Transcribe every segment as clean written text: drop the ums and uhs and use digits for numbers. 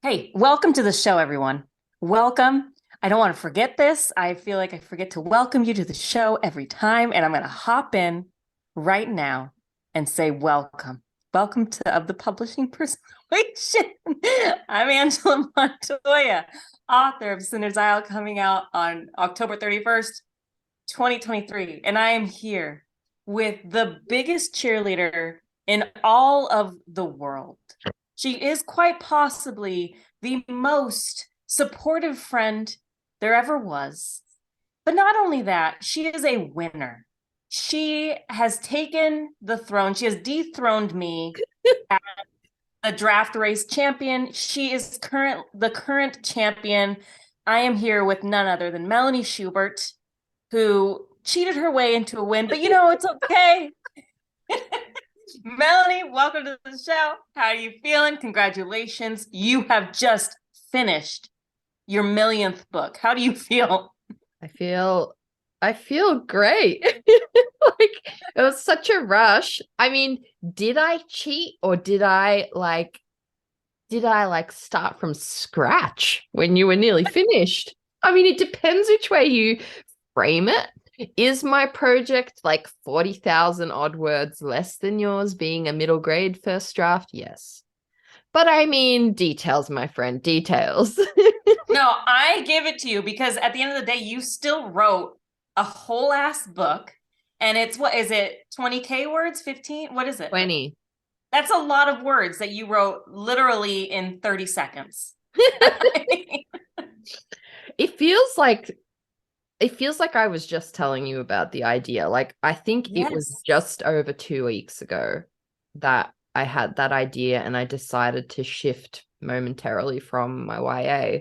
Hey, welcome to the show, everyone. Welcome. I don't want to forget this. I feel like I forget to welcome you to the show every time, and I'm going to hop in right now and say welcome. Welcome to Of the Publishing Persuasion. I'm Angela Montoya, author of Sinner's Isle, coming out on October 31st, 2023. And I am here with the biggest cheerleader in all of the world. She is quite possibly the most supportive friend there ever was. But not only that, she is a winner. She has taken the throne. She has dethroned me as a draft race champion. She is the current champion. I am here with none other than Melanie Schubert, who cheated her way into a win, but it's okay. Melanie, welcome to the show. How are you feeling? Congratulations. You have just finished your millionth book. How do you feel? I feel great. Like, it was such a rush. I mean, did I cheat or did I start from scratch when you were nearly finished? I mean, it depends which way you frame it. Is my project like 40,000 odd words less than yours, being a middle grade first draft? Yes. But I mean, details, my friend, details. No, I give it to you because at the end of the day, you still wrote a whole ass book. And it's, what is it, 20K words, 15? What is it? 20. That's a lot of words that you wrote literally in 30 seconds. It feels like I was just telling you about the idea. Like, I think it was just over 2 weeks ago that I had that idea and I decided to shift momentarily from my YA.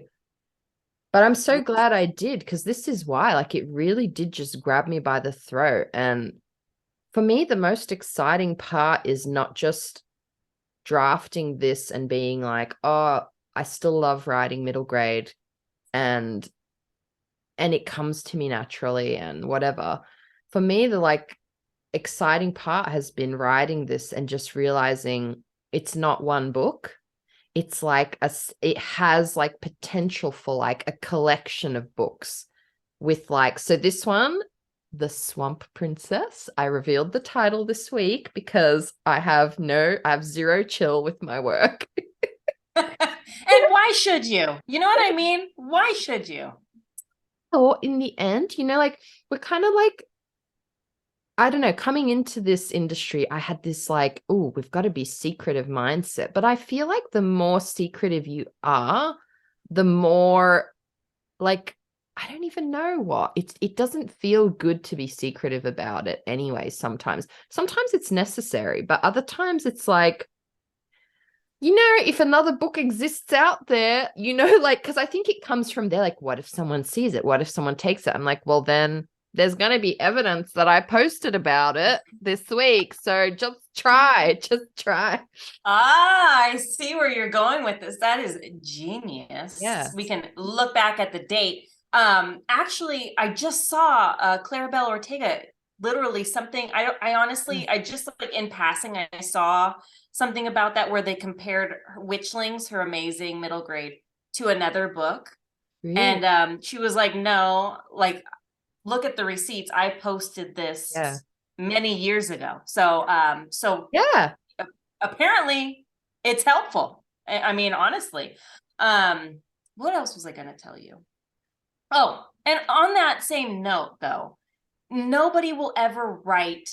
But I'm so glad I did, because this is why, like, it really did just grab me by the throat. And for me, the most exciting part is not just drafting this and being like, oh, I still love writing middle grade and it comes to me naturally and whatever. For me, the exciting part has been writing this and just realizing it's not one book. It's it has like potential for like a collection of books with so this one, The Swamp Princess, I revealed the title this week because I have zero chill with my work. And why should you? You know what I mean? Why should you? Or in the end, we're kind of like, I don't know, coming into this industry, I had this oh, we've got to be secretive mindset. But I feel like the more secretive you are, the more I don't even know what. It doesn't feel good to be secretive about it anyway, sometimes. Sometimes it's necessary, but other times it's if another book exists out there, because I think it comes from there, what if someone sees it? What if someone takes it? I'm like, well, then there's going to be evidence that I posted about it this week. So just try. I see where you're going with this. That is genius. Yeah. We can look back at the date. Actually, I just saw Claribel Ortega, literally something. I honestly, I just in passing, I saw something about that where they compared Witchlings, her amazing middle grade, to another book. Really? And she was like, no, look at the receipts. I posted this many years ago. So yeah, apparently it's helpful. I mean, honestly. What else was I going to tell you? Oh, and on that same note, though, nobody will ever write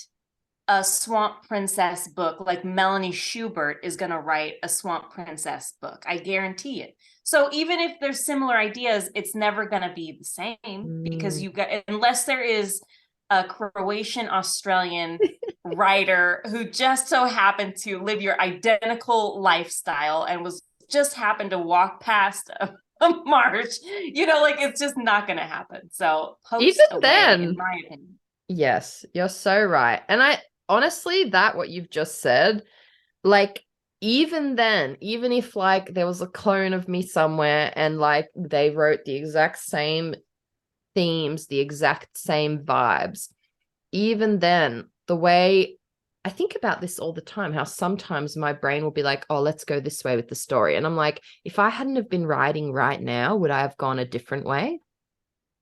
a Swamp Princess book like Melanie Schubert is going to write a Swamp Princess book. I guarantee it. So even if there's similar ideas, it's never going to be the same because unless there is a Croatian Australian writer who just so happened to live your identical lifestyle and was just happened to walk past a march, it's just not going to happen. So even then, in my opinion. Yes, you're so right. And I honestly, what you've just said, even then, even if there was a clone of me somewhere and they wrote the exact same themes, the exact same vibes, even then, the way I think about this all the time, how sometimes my brain will be like, oh, let's go this way with the story. And I'm like, if I hadn't have been writing right now, would I have gone a different way?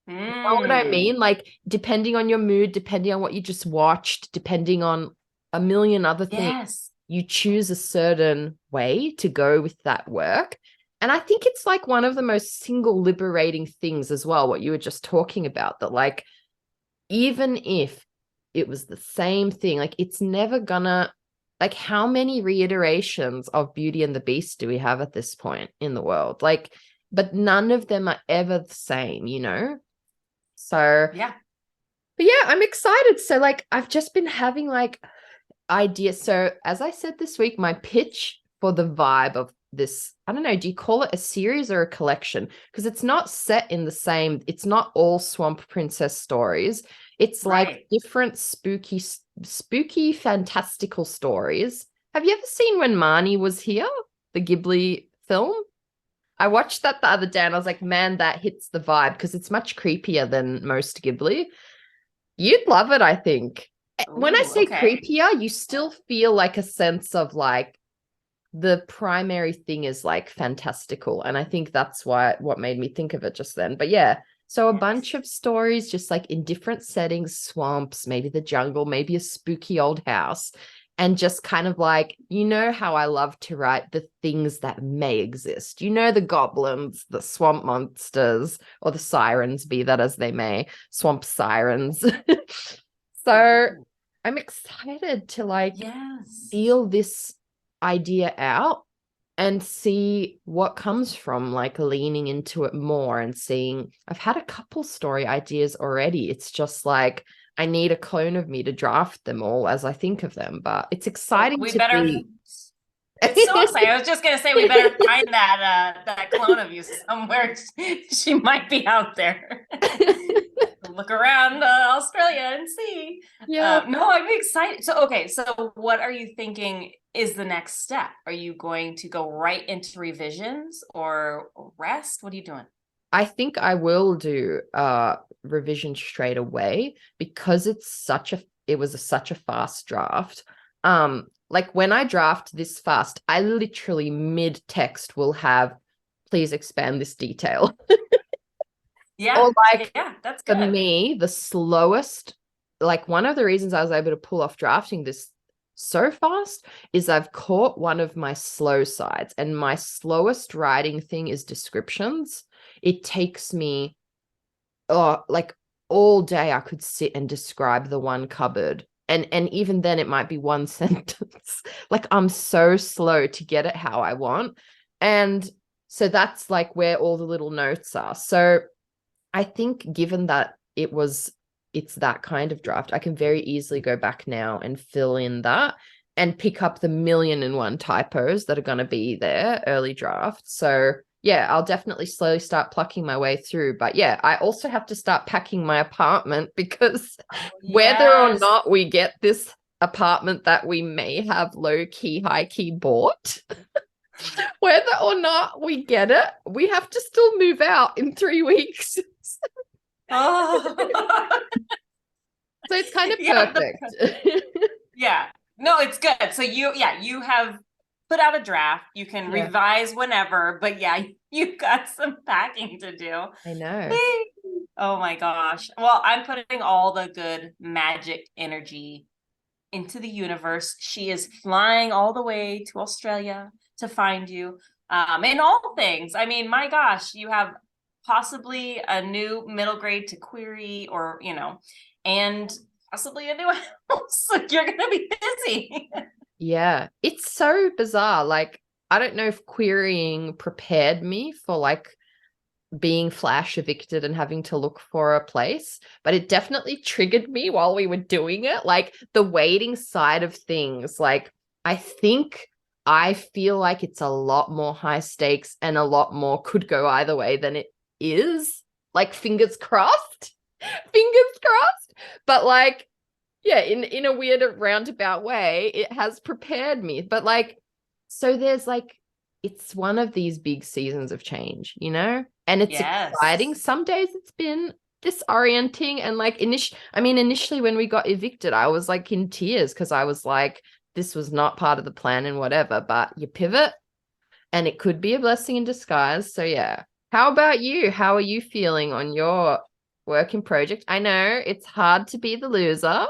You know what I mean? Like, depending on your mood, depending on what you just watched, depending on a million other things, Yes. you choose a certain way to go with that work. And I think it's like one of the most single liberating things as well, what you were just talking about, that like, even if it was the same thing, like it's never gonna, like, how many reiterations of Beauty and the Beast do we have at this point in the world? Like, but none of them are ever the same, you know? So, Yeah. but yeah, I'm excited. So, like, I've just been having like ideas. So, as I said this week, my pitch for the vibe of this, I don't know, do you call it a series or a collection? Because it's not set in the same, it's not all Swamp Princess stories. It's like different spooky, fantastical stories. Have you ever seen When Marnie Was Here, the Ghibli film? I watched that the other day and I was like, man, that hits the vibe because it's much creepier than most Ghibli. You'd love it, I think. When I say creepier, you still feel like a sense of like the primary thing is like fantastical. And I think that's what made me think of it just then. But yeah, so a bunch of stories just like in different settings, swamps, maybe the jungle, maybe a spooky old house. And just kind of like, you know how I love to write the things that may exist. You know, the goblins, the swamp monsters, or the sirens, be that as they may, swamp sirens. So I'm excited to like feel this idea out and see what comes from like leaning into it more and seeing. I've had a couple story ideas already. It's just like I need a clone of me to draft them all as I think of them, but it's exciting we to better be. It's so exciting. I was just gonna say we better find that clone of you somewhere. She might be out there. Look around Australia and see. Yeah. No, I'm excited. So what are you thinking is the next step? Are you going to go right into revisions or rest? What are you doing? I think I will do revision straight away because it was such a fast draft. Like when I draft this fast, I literally mid text will have, please expand this detail. Yeah. Or like, yeah, that's good. For me, the slowest, like one of the reasons I was able to pull off drafting this so fast is I've caught one of my slow sides, and my slowest writing thing is descriptions. It takes me like all day I could sit and describe the one cupboard. And even then it might be one sentence. Like I'm so slow to get it how I want. And so that's like where all the little notes are. So I think given that it's that kind of draft, I can very easily go back now and fill in that and pick up the 1,000,001 typos that are going to be there early draft. So yeah, I'll definitely slowly start plucking my way through. But yeah, I also have to start packing my apartment because whether or not we get this apartment that we may have low key, high key bought, whether or not we get it, we have to still move out in 3 weeks. Oh. So it's kind of perfect. Yeah. No, it's good. So you have put out a draft. You can revise whenever, but yeah, you've got some packing to do. I know. Oh my gosh. Well, I'm putting all the good magic energy into the universe. She is flying all the way to Australia to find you. In all things. I mean, my gosh, you have possibly a new middle grade to query, or and possibly a new house. Like you're gonna be busy. Yeah, it's so bizarre. Like, I don't know if querying prepared me for like being flash evicted and having to look for a place, but it definitely triggered me while we were doing it. Like the waiting side of things, like I feel like it's a lot more high stakes and a lot more could go either way than it is. Like fingers crossed. Fingers crossed. But like, yeah, in a weird roundabout way, it has prepared me. But like, so there's like, it's one of these big seasons of change, you know? And it's exciting. Some days it's been disorienting. And like initially when we got evicted, I was like in tears because I was like, this was not part of the plan and whatever, but you pivot and it could be a blessing in disguise. So yeah. How about you? How are you feeling on your working project? I know it's hard to be the loser.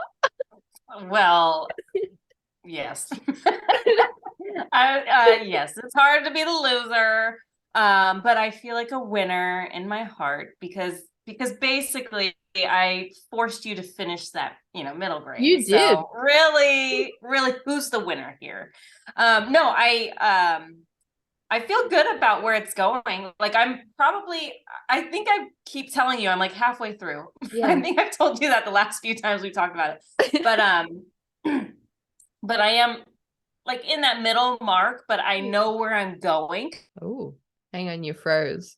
Well, yes. Yes, it's hard to be the loser. But I feel like a winner in my heart because basically I forced you to finish that, middle grade. You did. So really, really, who's the winner here? No, I feel good about where it's going. Like I think I keep telling you I'm like halfway through. Yeah. I think I've told you that the last few times we talked about it. But but I am like in that middle mark, but I know where I'm going. Oh, hang on, you froze.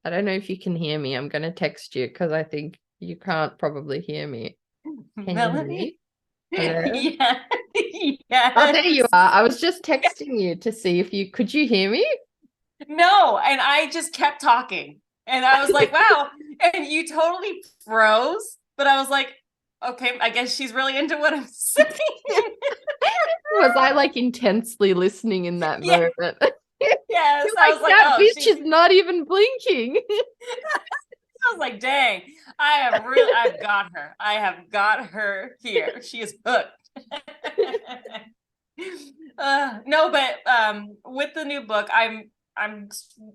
I don't know if you can hear me. I'm going to text you because I think you can't probably hear me. Can Melanie? you hear me? Hello? Yeah. Yes. Oh, there you are. I was just texting you to see if could you hear me? No, and I just kept talking. And I was like, wow. And you totally froze. But I was like, okay, I guess she's really into what I'm saying. Was I like intensely listening in that moment? Yes. I was like, that bitch is not even blinking. I was like, dang, I've got her. I have got her here. She is hooked. No, but with the new book, I'm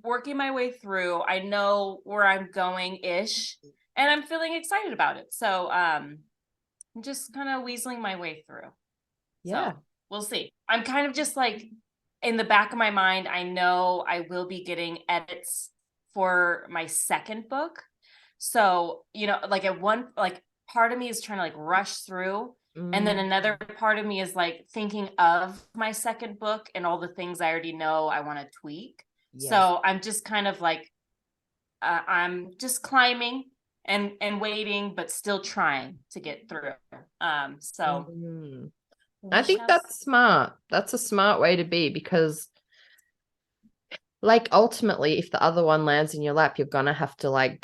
working my way through. I know where I'm going ish, and I'm feeling excited about it. So I'm just kind of weaseling my way through. Yeah. So we'll see. I'm kind of just like in the back of my mind, I know I will be getting edits for my second book. So, like part of me is trying to like rush through. And then another part of me is like thinking of my second book and all the things I already know I want to tweak. Yes. So I'm just kind of like, I'm just climbing and waiting, but still trying to get through. I think that's smart. That's a smart way to be because like ultimately if the other one lands in your lap, you're going to have to like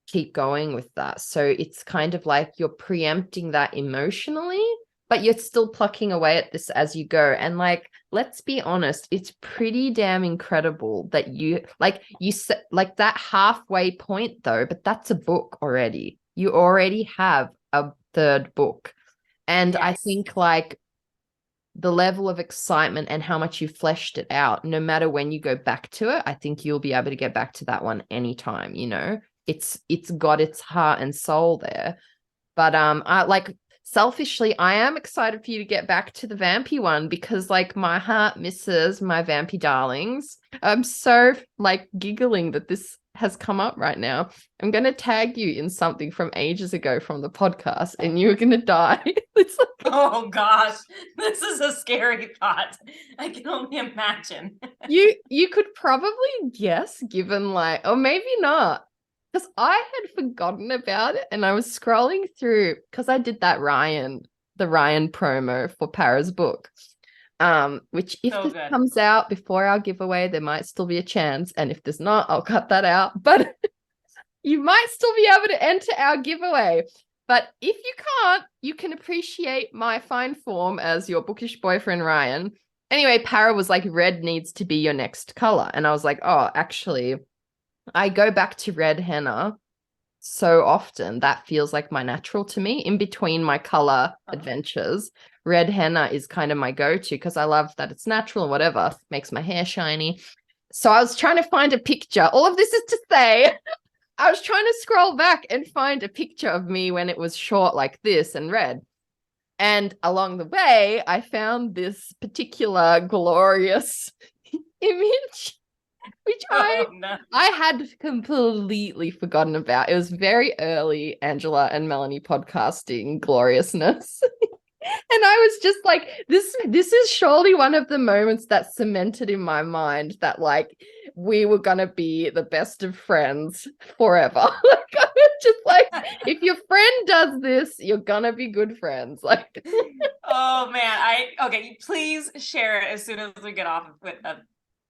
keep going with that. So it's kind of like you're preempting that emotionally, but you're still plucking away at this as you go. And like, let's be honest, it's pretty damn incredible that you said like that halfway point though, but that's a book already. You already have a third book. And yes. I think like the level of excitement and how much you fleshed it out, no matter when you go back to it, I think you'll be able to get back to that one anytime, It's got its heart and soul there. But I like selfishly, I am excited for you to get back to the vampy one because like my heart misses my vampy darlings. I'm so like giggling that this has come up right now. I'm going to tag you in something from ages ago from the podcast and you're going to die. It's like, oh gosh, this is a scary thought. I can only imagine. you could probably guess given like, or maybe not. Because I had forgotten about it and I was scrolling through because I did the Ryan promo for Para's book. Which if this comes out before our giveaway, there might still be a chance. And if there's not, I'll cut that out. But you might still be able to enter our giveaway. But if you can't, you can appreciate my fine form as your bookish boyfriend, Ryan. Anyway, Para was like, red needs to be your next color. And I was like, oh, actually, I go back to red henna so often. That feels like my natural to me. In between my color adventures, red henna is kind of my go-to because I love that it's natural and whatever, makes my hair shiny. So I was trying to find a picture. All of this is to say, I was trying to scroll back and find a picture of me when it was short like this and red. And along the way, I found this particular glorious image which I had completely forgotten about. It was very early Angela and Melanie podcasting gloriousness. And I was just like, this is surely one of the moments that cemented in my mind that like we were gonna be the best of friends forever. Like I was just like, if your friend does this, you're gonna be good friends. Like oh man, okay, please share it as soon as we get off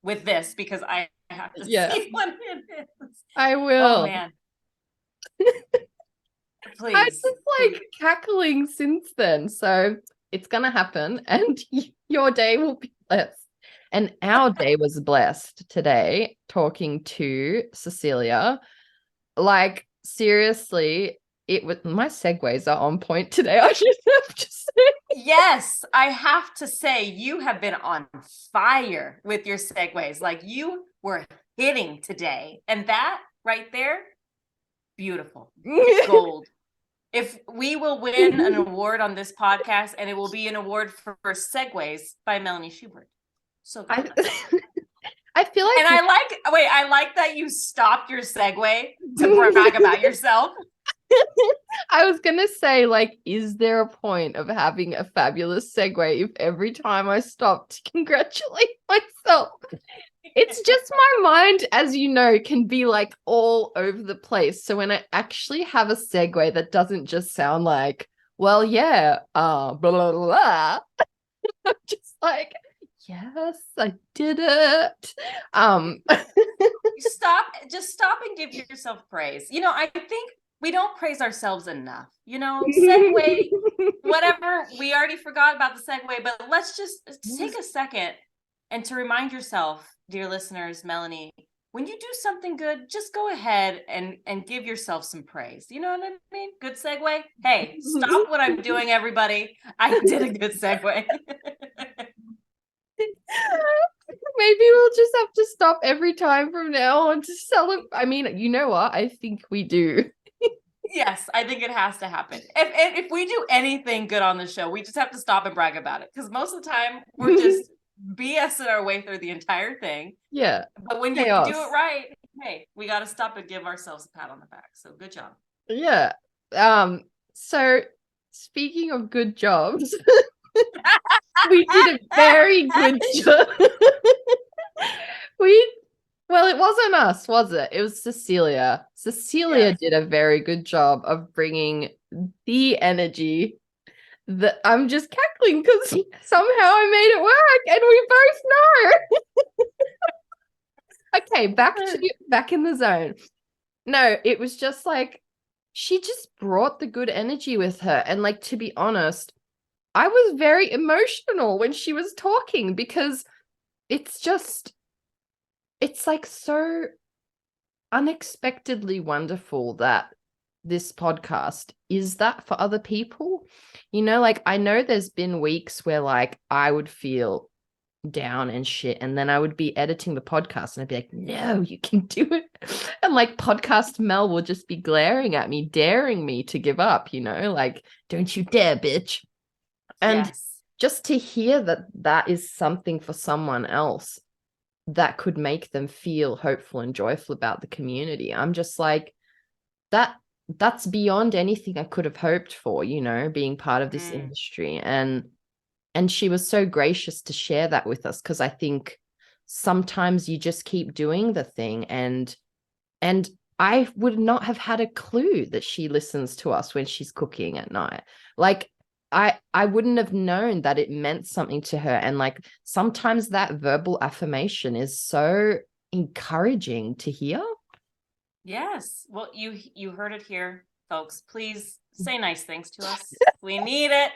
with this because I have to see what it is. I will. Oh man. I'm Please. just like cackling since then. So it's gonna happen, and your day will be blessed. And our day was blessed today talking to Cecilia. Like, seriously, it was my segues are on point today. I just have to say. Yes, I have to say, you have been on fire with your segues. Like, you were hitting today. And that right there, beautiful. Gold. If we will win an award on this podcast, and it will be an award for segues by Melanie Schubert. So good. I feel like, and I like that you stopped your segue to brag about yourself. I was gonna say, like, is there a point of having a fabulous segue if every time I stop to congratulate myself? It's just my mind, as you know, can be like all over the place. So when I actually have a segue that doesn't just sound like, well, yeah, blah, blah, blah, I'm just like, yes, I did it. Just stop and give yourself praise. I think we don't praise ourselves enough. Segue, whatever, we already forgot about the segue, but let's just take a second and to remind yourself, dear listeners, Melanie, when you do something good, just go ahead and give yourself some praise. You know what I mean? Good segue. Hey, stop what I'm doing, everybody. I did a good segue. Maybe we'll just have to stop every time from now on to celebrate. I mean, you know what? I think we do. Yes, I think it has to happen. If we do anything good on the show, we just have to stop and brag about it. Because most of the time, we're just BSing our way through the entire thing. Yeah. But when Chaos. you do it right, hey, we got to stop and give ourselves a pat on the back. So good job. Yeah. So speaking of good jobs, we did a very good job. Well, it wasn't us, was it? It was Cecilia. Cecilia did a very good job of bringing the energy that I'm just cackling because somehow I made it work, and we both know. Okay, back in the zone. No, it was just like she just brought the good energy with her, and like, to be honest, I was very emotional when she was talking because it's like so unexpectedly wonderful that this podcast is that for other people. Like, I know there's been weeks where like I would feel down and shit, and then I would be editing the podcast and I'd be like, no, you can do it. And like podcast Mel will just be glaring at me, daring me to give up, like, don't you dare, bitch. And just to hear that is something for someone else that could make them feel hopeful and joyful about the community, I'm just like, that's beyond anything I could have hoped for, being part of this industry. And she was so gracious to share that with us, because I think sometimes you just keep doing the thing, and I would not have had a clue that she listens to us when she's cooking at night. Like, I wouldn't have known that it meant something to her. And like, sometimes that verbal affirmation is so encouraging to hear. Yes. Well, you heard it here, folks. Please say nice things to us. We need it.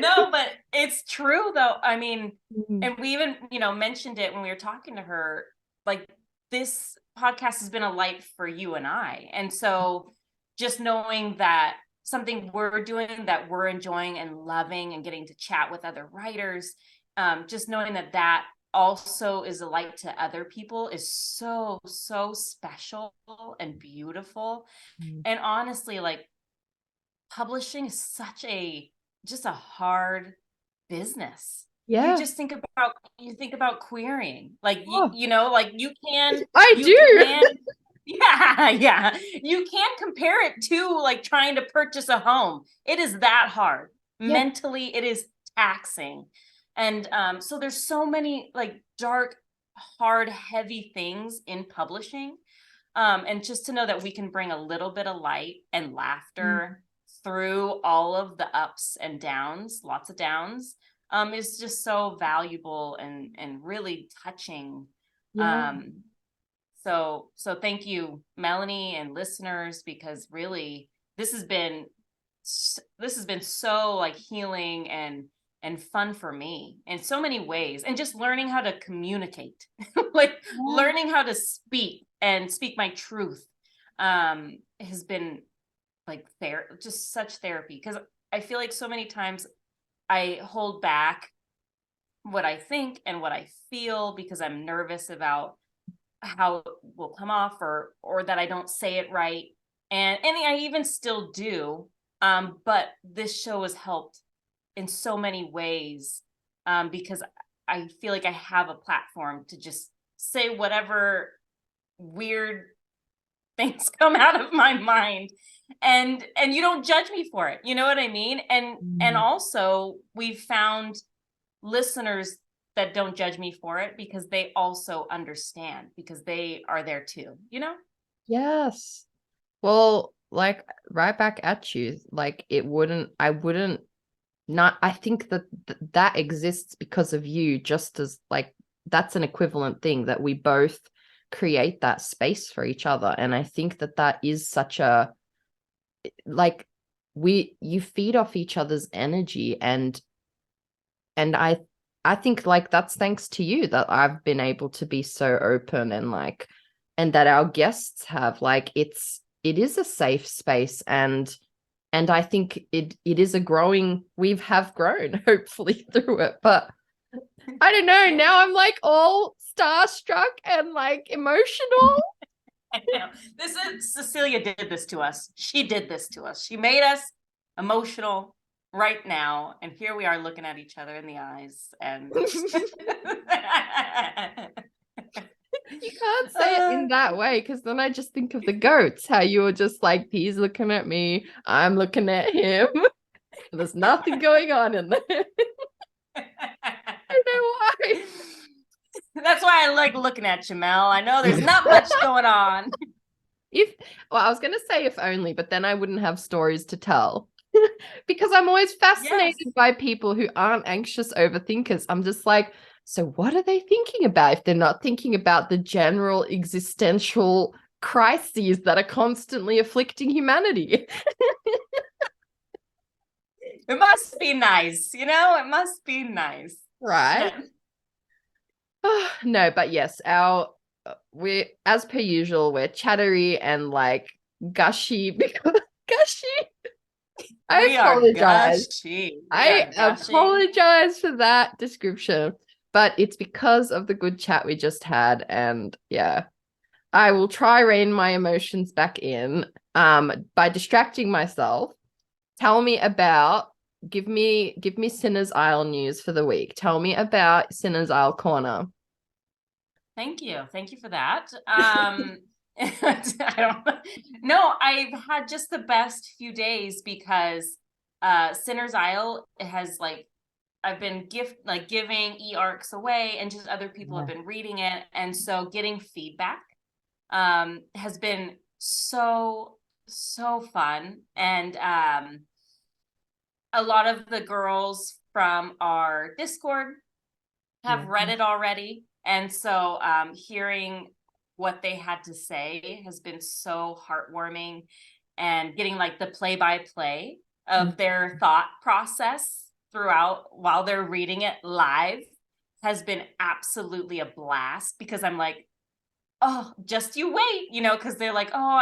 No, but it's true though. I mean, and we even, mentioned it when we were talking to her, like, this podcast has been a light for you and I. And so just knowing that something we're doing that we're enjoying and loving and getting to chat with other writers, just knowing that also is a light to other people is so, so special and beautiful. And honestly, like, publishing is such just a hard business. Yeah. You just think about querying, like, like you can. Yeah. You can't compare it to like trying to purchase a home. It is that hard. Mentally, it is taxing. And so there's so many like dark, hard, heavy things in publishing. And just to know that we can bring a little bit of light and laughter through all of the ups and downs, lots of downs, is just so valuable and really touching. So thank you, Melanie, and listeners, because really this has been so like healing and fun for me in so many ways, and just learning how to communicate, like learning how to speak my truth has been like just such therapy, because I feel like so many times I hold back what I think and what I feel because I'm nervous about how it will come off, or that I don't say it right. And I even still do. But this show has helped in so many ways, because I feel like I have a platform to just say whatever weird things come out of my mind, and you don't judge me for it. You know what I mean? And also we've found listeners that don't judge me for it because they also understand, because they are there too, you know? Yes. Well, like right back at you. Like I think that exists because of you, just as like that's an equivalent thing, that we both create that space for each other. And I think that is such a, like, you feed off each other's energy, and I think like that's thanks to you that I've been able to be so open, and like, and that our guests have, like, it is a safe space, and I think it is we have grown hopefully through it. But I don't know, now I'm like all starstruck and like emotional. I know. Cecilia did this to us. She did this to us. She made us emotional right now, and here we are looking at each other in the eyes, and You can't say it in that way, because then I just think of the goats, how you were just like, he's looking at me, I'm looking at him. There's nothing going on in there. I don't know why. That's why I like looking at you, Mel. I know there's not much going on. I was going to say if only, but then I wouldn't have stories to tell. Because I'm always fascinated by people who aren't anxious overthinkers. I'm just like, so what are they thinking about if they're not thinking about the general existential crises that are constantly afflicting humanity? It must be nice, you know? It must be nice. Right. No, but yes, we, as per usual, we're chattery and like gushy because gushy. I apologize. I apologize for that description, but it's because of the good chat we just had. And yeah, I will try rein my emotions back in by distracting myself. Tell me about, give me Sinner's Isle news for the week. Tell me about Sinner's Isle Corner. Thank you for that. I don't know. I've had just the best few days because Sinner's Isle has, like, I've been giving e-arcs away, and just other people have been reading it, and so getting feedback has been so fun. And a lot of the girls from our Discord have read it already, and so hearing what they had to say has been so heartwarming, and getting like the play-by-play of their thought process throughout while they're reading it live has been absolutely a blast, because I'm like, oh, just you wait, you know, because they're like, oh,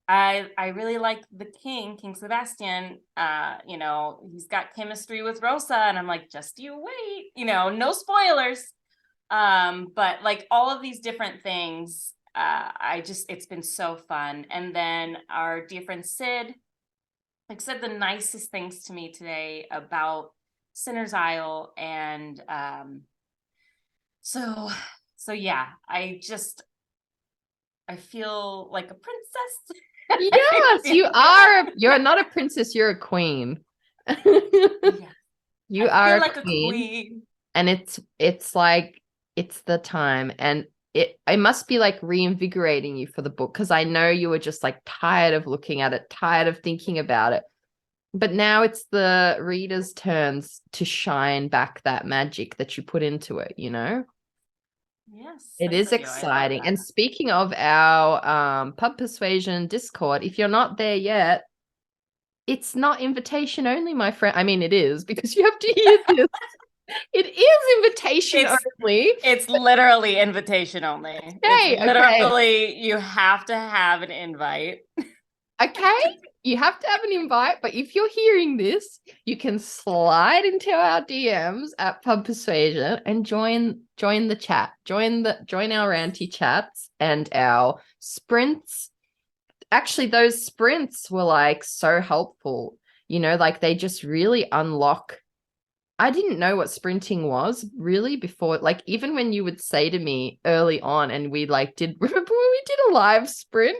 I really like the King Sebastian. You know, he's got chemistry with Rosa, and I'm like, just you wait, you know, no spoilers. But like all of these different things, it's been so fun. And then our dear friend Sid, like, said the nicest things to me today about Sinner's Isle, and so yeah, I feel like a princess. Yes, you are. You're not a princess, you're a queen. You are like a queen. And it's like, it's the time, and it must be like reinvigorating you for the book, because I know you were just like tired of looking at it, tired of thinking about it. But now it's the reader's turns to shine back that magic that you put into it, you know? Yes, It good is for you. I love exciting. that. And speaking of our Pub Persuasion Discord, if you're not there yet, it's not invitation only, my friend. I mean, it is because you have to hear this. It is invitation only. It's literally invitation only. It's Okay, okay. literally you have to have an invite. Okay, you have to have an invite, but if you're hearing this, you can slide into our DMs at Pub Persuasion and join the chat. Join our ranty chats and our sprints. Actually, those sprints were like so helpful. You know, like they just really unlock. I didn't know what sprinting was really before. Like even when you would say to me early on, and we like did remember when we did a live sprint?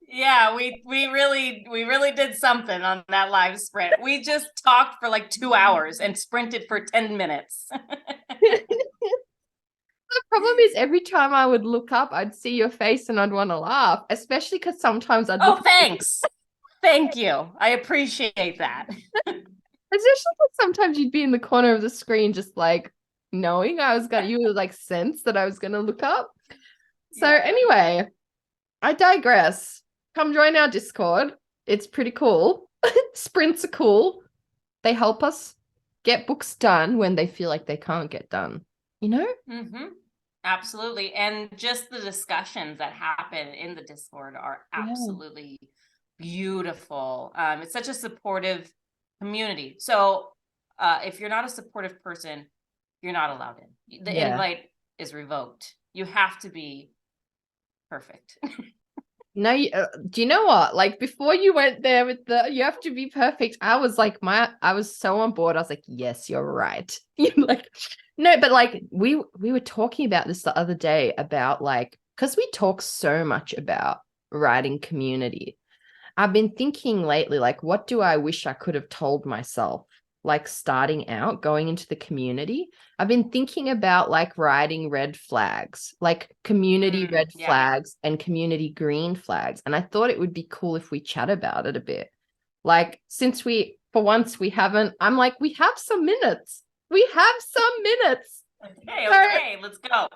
Yeah, we really did something on that live sprint. We just talked for like 2 hours and sprinted for 10 minutes. The problem is every time I would look up, I'd see your face and I'd want to laugh, especially because sometimes I'd look. Oh, thanks. Thank you. I appreciate that. Especially because sometimes you'd be in the corner of the screen just like knowing you would like sense that I was gonna look up. So anyway, I digress. Come join our Discord. It's pretty cool. Sprints are cool. They help us get books done when they feel like they can't get done, you know? Mm-hmm. Absolutely. And just the discussions that happen in the Discord are absolutely beautiful. It's such a supportive community. So if you're not a supportive person, you're not allowed in. The invite is revoked. You have to be perfect. No, do you know what? Like before you went there with you have to be perfect. I was like, I was so on board. I was like, yes, you're right. Like, no, but like we were talking about this the other day about like, because we talk so much about writing community. I've been thinking lately, like, what do I wish I could have told myself? Like starting out, going into the community. I've been thinking about like writing red flags, like community red flags and community green flags. And I thought it would be cool if we chat about it a bit. Like, since for once we haven't, I'm like, we have some minutes. We have some minutes. Okay, let's go.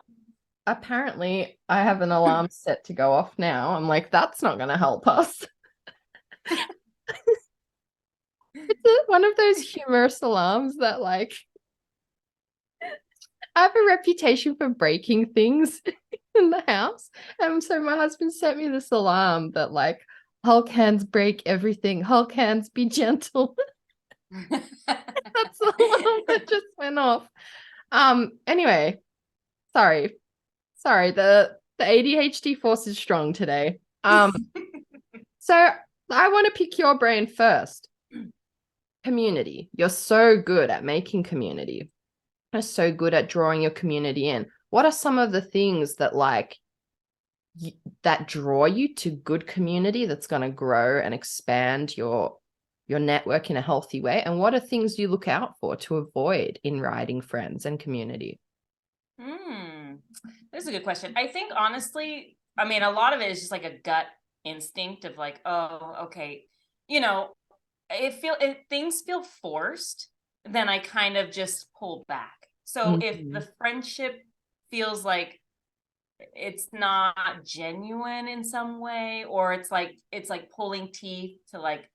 Apparently, I have an alarm set to go off now. I'm like, that's not going to help us. It's one of those humorous alarms that like I have a reputation for breaking things in the house. And so my husband sent me this alarm that like Hulk hands break everything. Hulk hands be gentle. That's the alarm that just went off. Anyway, sorry. The ADHD force is strong today. So I want to pick your brain first. Community. You're so good at making community. You're so good at drawing your community in. What are some of the things that like that draw you to good community that's going to grow and expand your network in a healthy way? And what are things you look out for to avoid in writing friends and community? That's a good question. I think honestly, I mean, a lot of it is just like a gut instinct of like, oh, okay, if things feel forced, then I kind of just pull back. So if the friendship feels like it's not genuine in some way, or it's like pulling teeth to like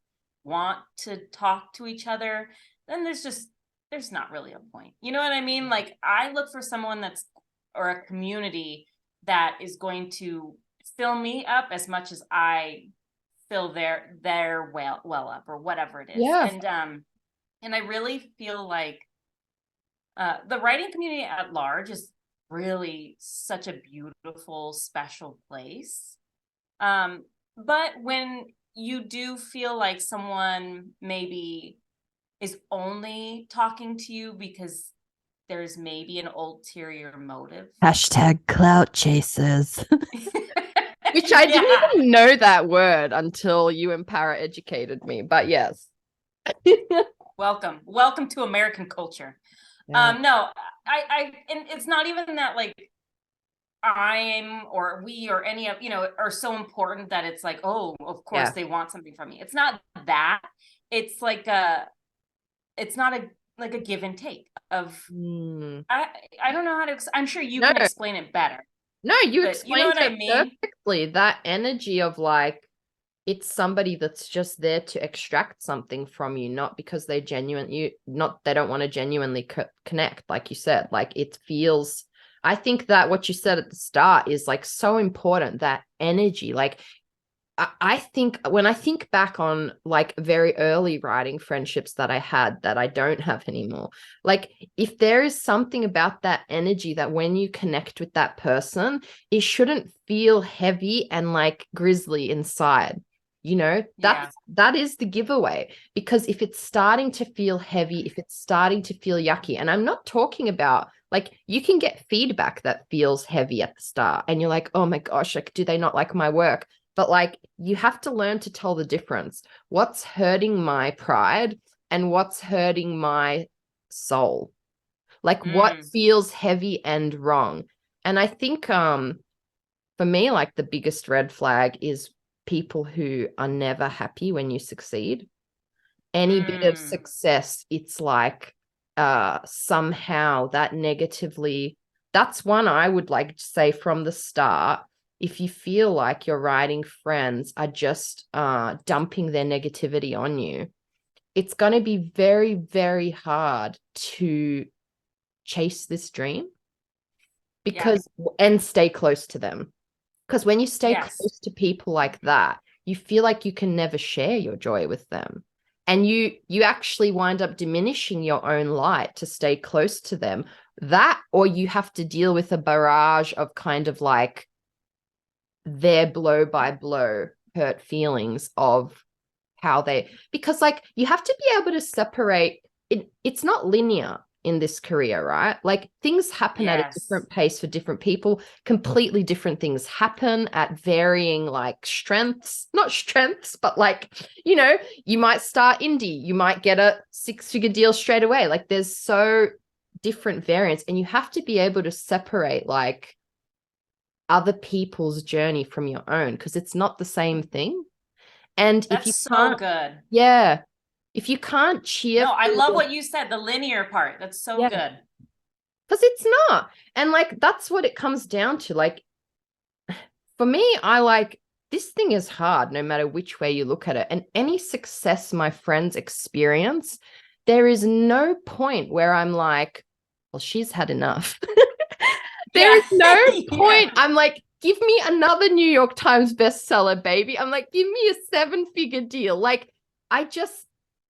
want to talk to each other, then there's not really a point. You know what I mean? Like I look for someone or a community that is going to fill me up as much as I fill their well up, or whatever it is. Yeah. And I really feel like the writing community at large is really such a beautiful, special place. But when you do feel like someone maybe is only talking to you because there's maybe an ulterior motive. #clout chasers. Which I didn't even know that word until you Empara educated me, but yes. Welcome to American culture. No, and it's not even that like I'm or we or any of are so important that it's like, oh, of course they want something from me. It's not that. It's like it's not a like a give and take of Mm. I don't know how to I'm sure you No, can explain it better, no, you but you know explained what I it mean? perfectly. That energy of like, it's somebody that's just there to extract something from you, not because they they don't want to genuinely connect, like you said. Like it feels, I think that what you said at the start is like so important, that energy. Like I think when I think back on like very early writing friendships that I had that I don't have anymore, like if there is something about that energy that when you connect with that person, it shouldn't feel heavy and like grisly inside. Yeah. That is the giveaway, because if it's starting to feel heavy, if it's starting to feel yucky, and I'm not talking about like, you can get feedback that feels heavy at the start and you're like, oh my gosh, like, do they not like my work? But like, you have to learn to tell the difference. What's hurting my pride and what's hurting my soul? Like what Mm, feels heavy and wrong? And I think for me, like the biggest red flag is people who are never happy when you succeed. Any bit of mm. success, it's like somehow that negatively, that's one I would like to say from the start. If you feel like your writing friends are just dumping their negativity on you, it's going to be very, very hard to chase this dream, Yeah. because and stay close to them. Because when you stay Yes. close to people like that, you feel like you can never share your joy with them. And you actually wind up diminishing your own light to stay close to them. That, or you have to deal with a barrage of kind of like their blow by blow hurt feelings of how they, because like you have to be able to separate it. It's not linear in this career, right? Like things happen at a Yes. different pace for different people. Completely different things happen at varying like strengths, not strengths, but like, you might start indie, you might get a 6-figure deal straight away. Like there's so different variants, and you have to be able to separate like other people's journey from your own, because it's not the same thing. And if That's you so can't, good. yeah, if you can't cheer No, I love for, what you said, the linear part. That's so yeah, good. because it's not. And like, that's what it comes down to. Like, for me, I like, this thing is hard no matter which way you look at it. And any success my friends experience, there is no point where I'm like, well, she's had enough. There Yeah. is no Yeah. point. I'm like, give me another New York Times bestseller, baby. I'm like, give me a 7-figure deal. Like, I just,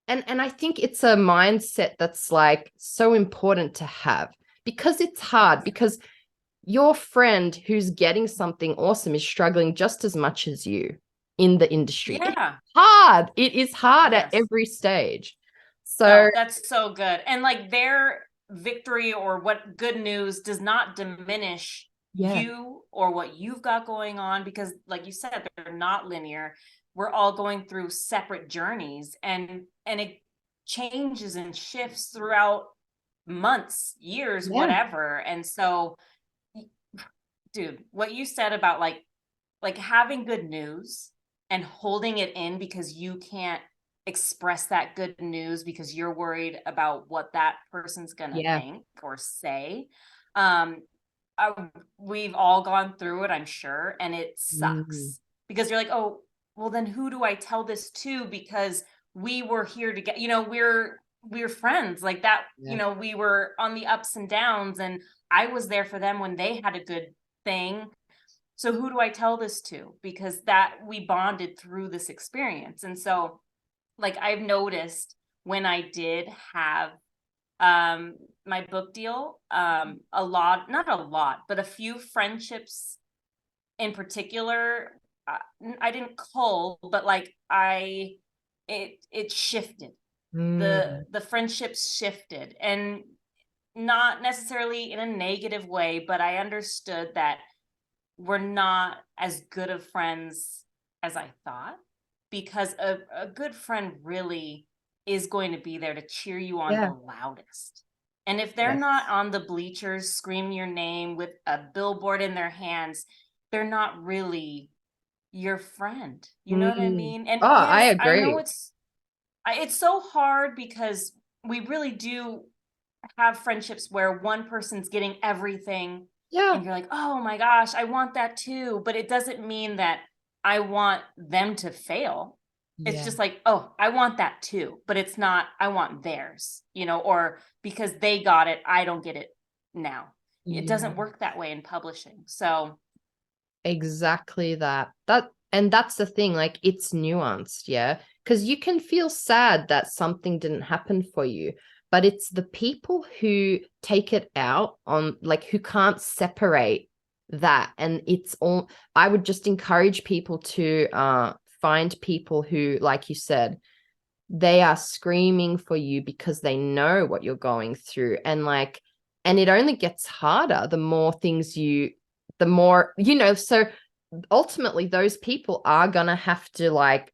and I think it's a mindset that's like so important to have, because it's hard, because your friend who's getting something awesome is struggling just as much as you in the industry. It's Yeah. hard. It is hard at Yes. every stage. So, No, that's so good. And like their victory or what good news does not diminish yeah, you or what you've got going on, because like you said, they're not linear. We're all going through separate journeys, and it changes and shifts throughout months, years, yeah, whatever. And so, dude, what you said about like having good news and holding it in because you can't express that good news because you're worried about what that person's going to yeah. think or say. um we've all gone through it, I'm sure, and it Mm, sucks because you're like, oh, well then who do I tell this to? Because we were here to get, we're friends like that, yeah, we were on the ups and downs, and I was there for them when they had a good thing. So who do I tell this to? Because that we bonded through this experience. And so like I've noticed when I did have my book deal, a lot, not a lot, but a few friendships in particular, I didn't cull, but like it shifted. mm, The friendships shifted, and not necessarily in a negative way, but I understood that we're not as good of friends as I thought, because a good friend really is going to be there to cheer you on the yeah, loudest. And if they're not yes. on the bleachers screaming your name with a billboard in their hands, they're not really your friend. You know what I Mm. mean? And Oh, I yes, I know agree. it's so hard because we really do have friendships where one person's getting everything. Yeah. And you're like, oh my gosh, I want that too. But it doesn't mean that I want them to fail. It's just like, oh, I want that too. But it's not, I want theirs, or because they got it, I don't get it now. It doesn't work that way in publishing. So exactly that. And that's the thing, like it's nuanced, yeah. Because you can feel sad that something didn't happen for you, but it's the people who take it out on, like, who can't separate that. And it's all, I would just encourage people to find people who, like you said, they are screaming for you because they know what you're going through. And it only gets harder the more so ultimately those people are gonna have to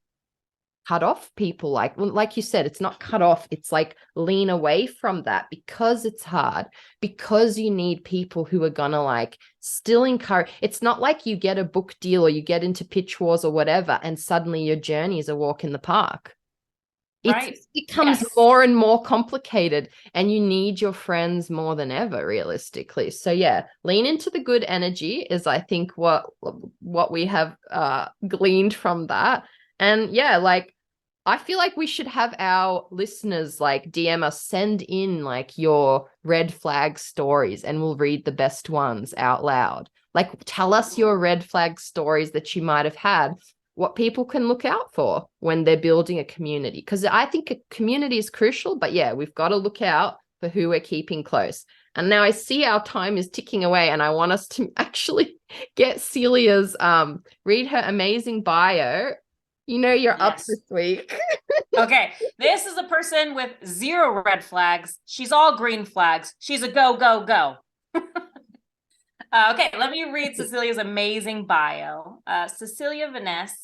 cut off people, like you said, it's not cut off, it's lean away from that because it's hard, because you need people who are gonna still encourage. It's not like you get a book deal or you get into pitch wars or whatever and suddenly your journey is a walk in the park. It becomes more and more complicated, and you need your friends more than ever, realistically. So yeah, lean into the good energy is, I think, what we have gleaned from that. And yeah, I feel like we should have our listeners DM us, send in your red flag stories, and we'll read the best ones out loud. Tell us your red flag stories that you might have had, what people can look out for when they're building a community. Because I think a community is crucial, but yeah, we've got to look out for who we're keeping close. And now I see our time is ticking away, and I want us to actually get Celia's read her amazing bio. You're up this week. Okay, this is a person with 0 red flags. She's all green flags. She's a go, go, go. Okay, let me read Cecilia's amazing bio. Cecilia Vinesse.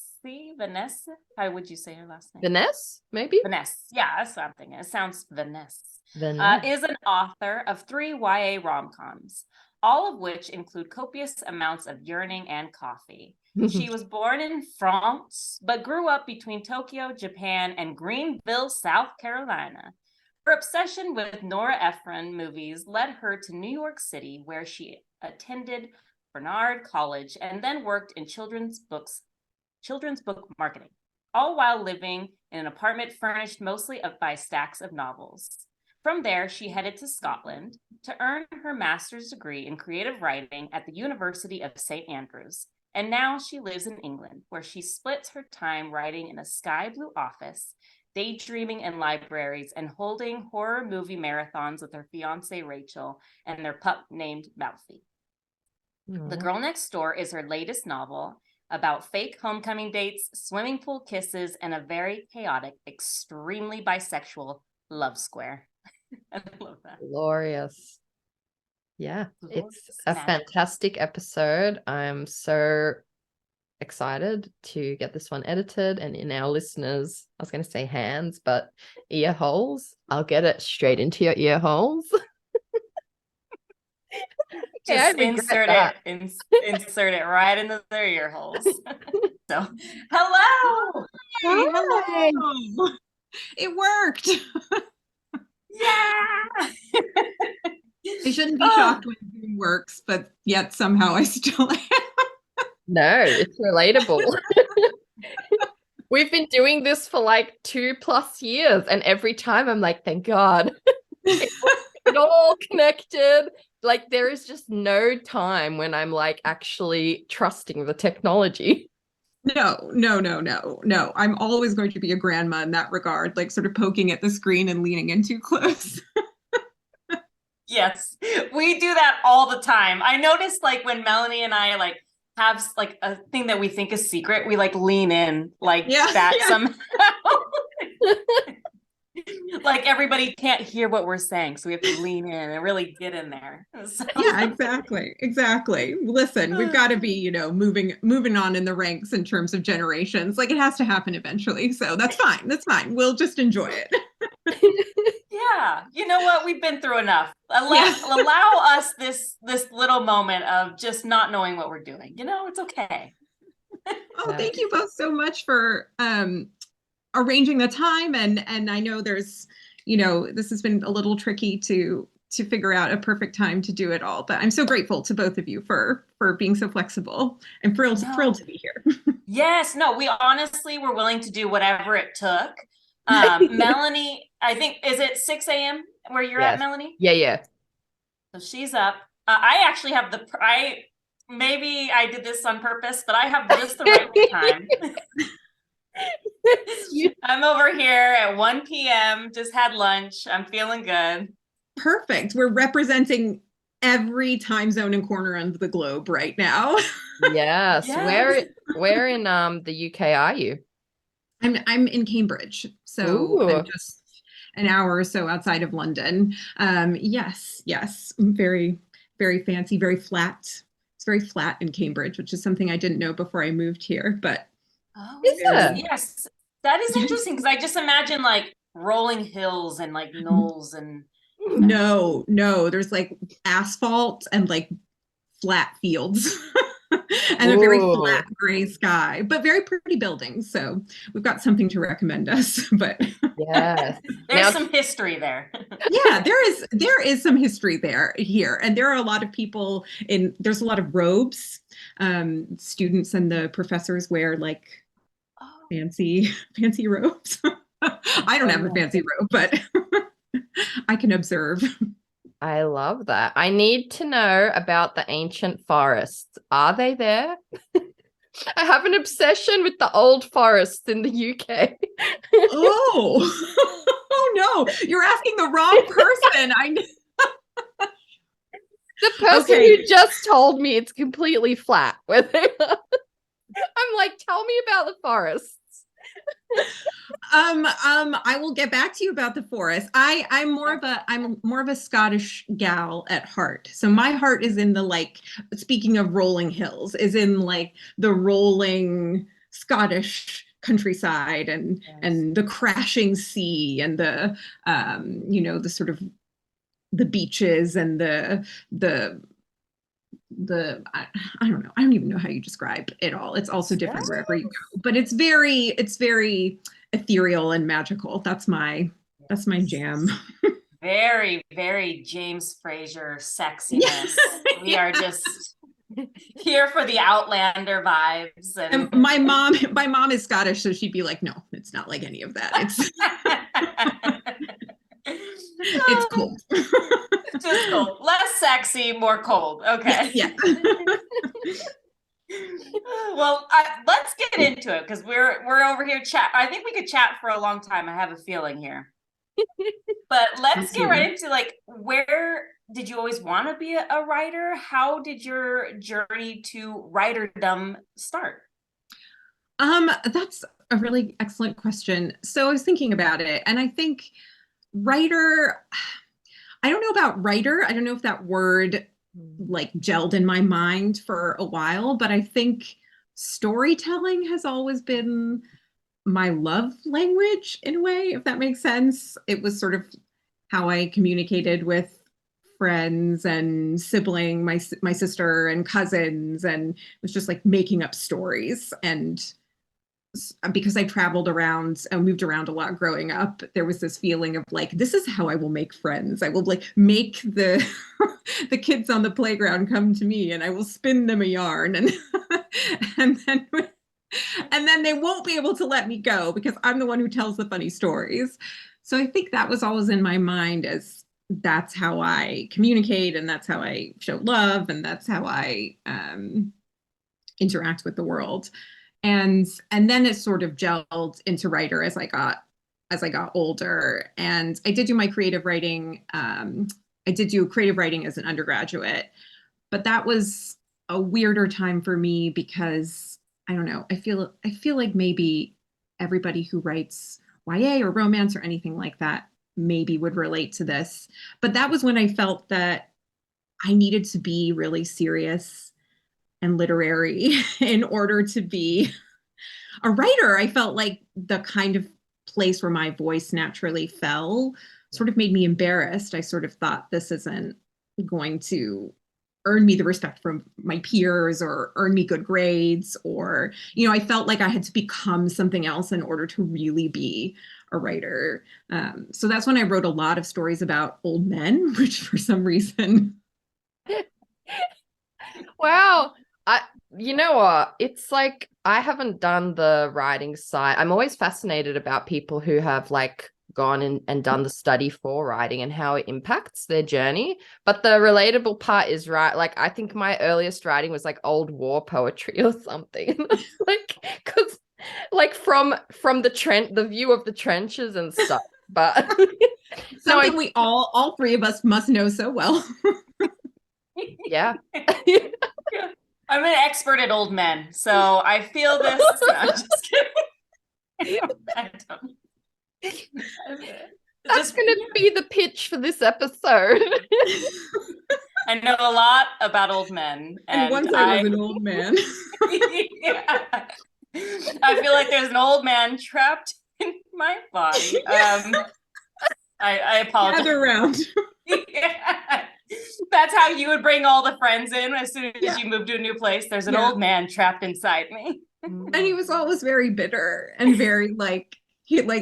How would you say her last name? Vinesse, maybe? Vinesse. Yeah, that's what I'm thinking. It sounds Vinesse. Is an author of 3 YA rom-coms, all of which include copious amounts of yearning and coffee. She was born in France, but grew up between Tokyo, Japan, and Greenville, South Carolina. Her obsession with Nora Ephron movies led her to New York City, where she attended Barnard College and then worked in children's book marketing, all while living in an apartment furnished mostly by stacks of novels. From there, she headed to Scotland to earn her master's degree in creative writing at the University of St. Andrews. And now she lives in England, where she splits her time writing in a sky blue office, daydreaming in libraries, and holding horror movie marathons with her fiancée Rachel and their pup named Malfi. The Girl Next Door is her latest novel about fake homecoming dates, swimming pool kisses, and a very chaotic, extremely bisexual love square. I love that. Glorious. Yeah, it's a fantastic episode. I'm so excited to get this one edited and in our listeners, I was going to say hands, but ear holes. I'll get it straight into your ear holes. Just insert it right into their ear holes. So, hello. Hey, hello. It worked. Yeah. I shouldn't be shocked when Zoom works, but yet somehow I still am. No, it's relatable. We've been doing this for 2+ years, and every time I'm like, thank God. It all connected. There is just no time when I'm actually trusting the technology. No. I'm always going to be a grandma in that regard, sort of poking at the screen and leaning in too close. Yes, we do that all the time. I noticed when Melanie and I have a thing that we think is secret, we lean in somehow. Everybody can't hear what we're saying, so we have to lean in and really get in there. So. Yeah, exactly. Listen, we've got to be, moving on in the ranks in terms of generations. It has to happen eventually, so that's fine. We'll just enjoy it. Yeah, you know what? We've been through enough. Allow us this little moment of just not knowing what we're doing. It's okay. Oh, thank you both so much for arranging the time, and I know there's this has been a little tricky to figure out a perfect time to do it all. But I'm so grateful to both of you for being so flexible. I'm thrilled to be here. Yes, no, we honestly were willing to do whatever it took. Melanie, I think, is it 6 a.m. where you're at, Melanie? Yeah. So she's up. I actually have maybe I did this on purpose, but I have just the right time. I'm over here at 1 p.m., just had lunch. I'm feeling good. Perfect. We're representing every time zone and corner of the globe right now. Yes. Where in the UK are you? I'm in Cambridge, so I'm just an hour or so outside of London. Yes, very, very fancy, very flat. It's very flat in Cambridge, which is something I didn't know before I moved here. But yes, that is interesting because I just imagine like rolling hills and like knolls and. No, there's like asphalt and like flat fields. And a very flat gray sky, but very pretty buildings. So we've got something to recommend us. But there's some history there. Yeah, there is some history here. And there are a lot of people there's a lot of robes. Students and the professors wear like fancy robes. I don't have a fancy robe, but I can observe. I love that. I need to know about the ancient forests. Are they there? I have an obsession with the old forests in the UK. Oh no, you're asking the wrong person. The person who just told me it's completely flat. I'm like, tell me about the forests. I will get back to you about the forest. I'm more of a Scottish gal at heart. So my heart is in speaking of rolling hills, is in like the rolling Scottish countryside and the crashing sea and the the sort of the beaches and the I don't know. I don't even know how you describe it all. It's also different wherever you go, but it's very ethereal and magical. That's my jam. Very, very James Fraser sexiness. We are just here for the Outlander vibes. And my mom is Scottish, so she'd be like, no, it's not like any of that. It's cold. Just cold. Less sexy, more cold. Okay. Yeah. Well, let's get into it because we're over here chat. I think we could chat for a long time. I have a feeling here. But let's get right into where did you always want to be a writer? How did your journey to writerdom start? That's a really excellent question. So I was thinking about it, and I think writer, I don't know about writer. I don't know if that word gelled in my mind for a while, but I think storytelling has always been my love language in a way, if that makes sense. It was sort of how I communicated with friends and my sister and cousins, and it was just like making up stories. And because I traveled around and moved around a lot growing up, there was this feeling of this is how I will make friends. I will make the the kids on the playground come to me, and I will spin them a yarn, and and then they won't be able to let me go because I'm the one who tells the funny stories. So I think that was always in my mind as that's how I communicate, and that's how I show love, and that's how I interact with the world. And then it sort of gelled into writer as I got older. And I did do my creative writing. I did do creative writing as an undergraduate, but that was a weirder time for me because I don't know. I feel like maybe everybody who writes YA or romance or anything like that maybe would relate to this. But that was when I felt that I needed to be really serious and literary in order to be a writer. I felt like the kind of place where my voice naturally fell sort of made me embarrassed. I sort of thought this isn't going to earn me the respect from my peers or earn me good grades, or, I felt like I had to become something else in order to really be a writer. So that's when I wrote a lot of stories about old men, which for some reason. Wow. You know what? It's like I haven't done the writing side. I'm always fascinated about people who have like gone and done the study for writing and how it impacts their journey. But the relatable part is right. Like I think my earliest writing was like old war poetry or something. Like because like from the view of the trenches and stuff. But Something we all three of us must know so well. Yeah. I'm an expert at old men, so I feel this. No, I'm just kidding. I don't. That's going to be the pitch for this episode. I know a lot about old men. And once I was an old man. Yeah. I feel like there's an old man trapped in my body. I apologize. Gather around. Yeah. That's how you would bring all the friends in as soon as you move to a new place. There's an old man trapped inside me. And he was always very bitter and very like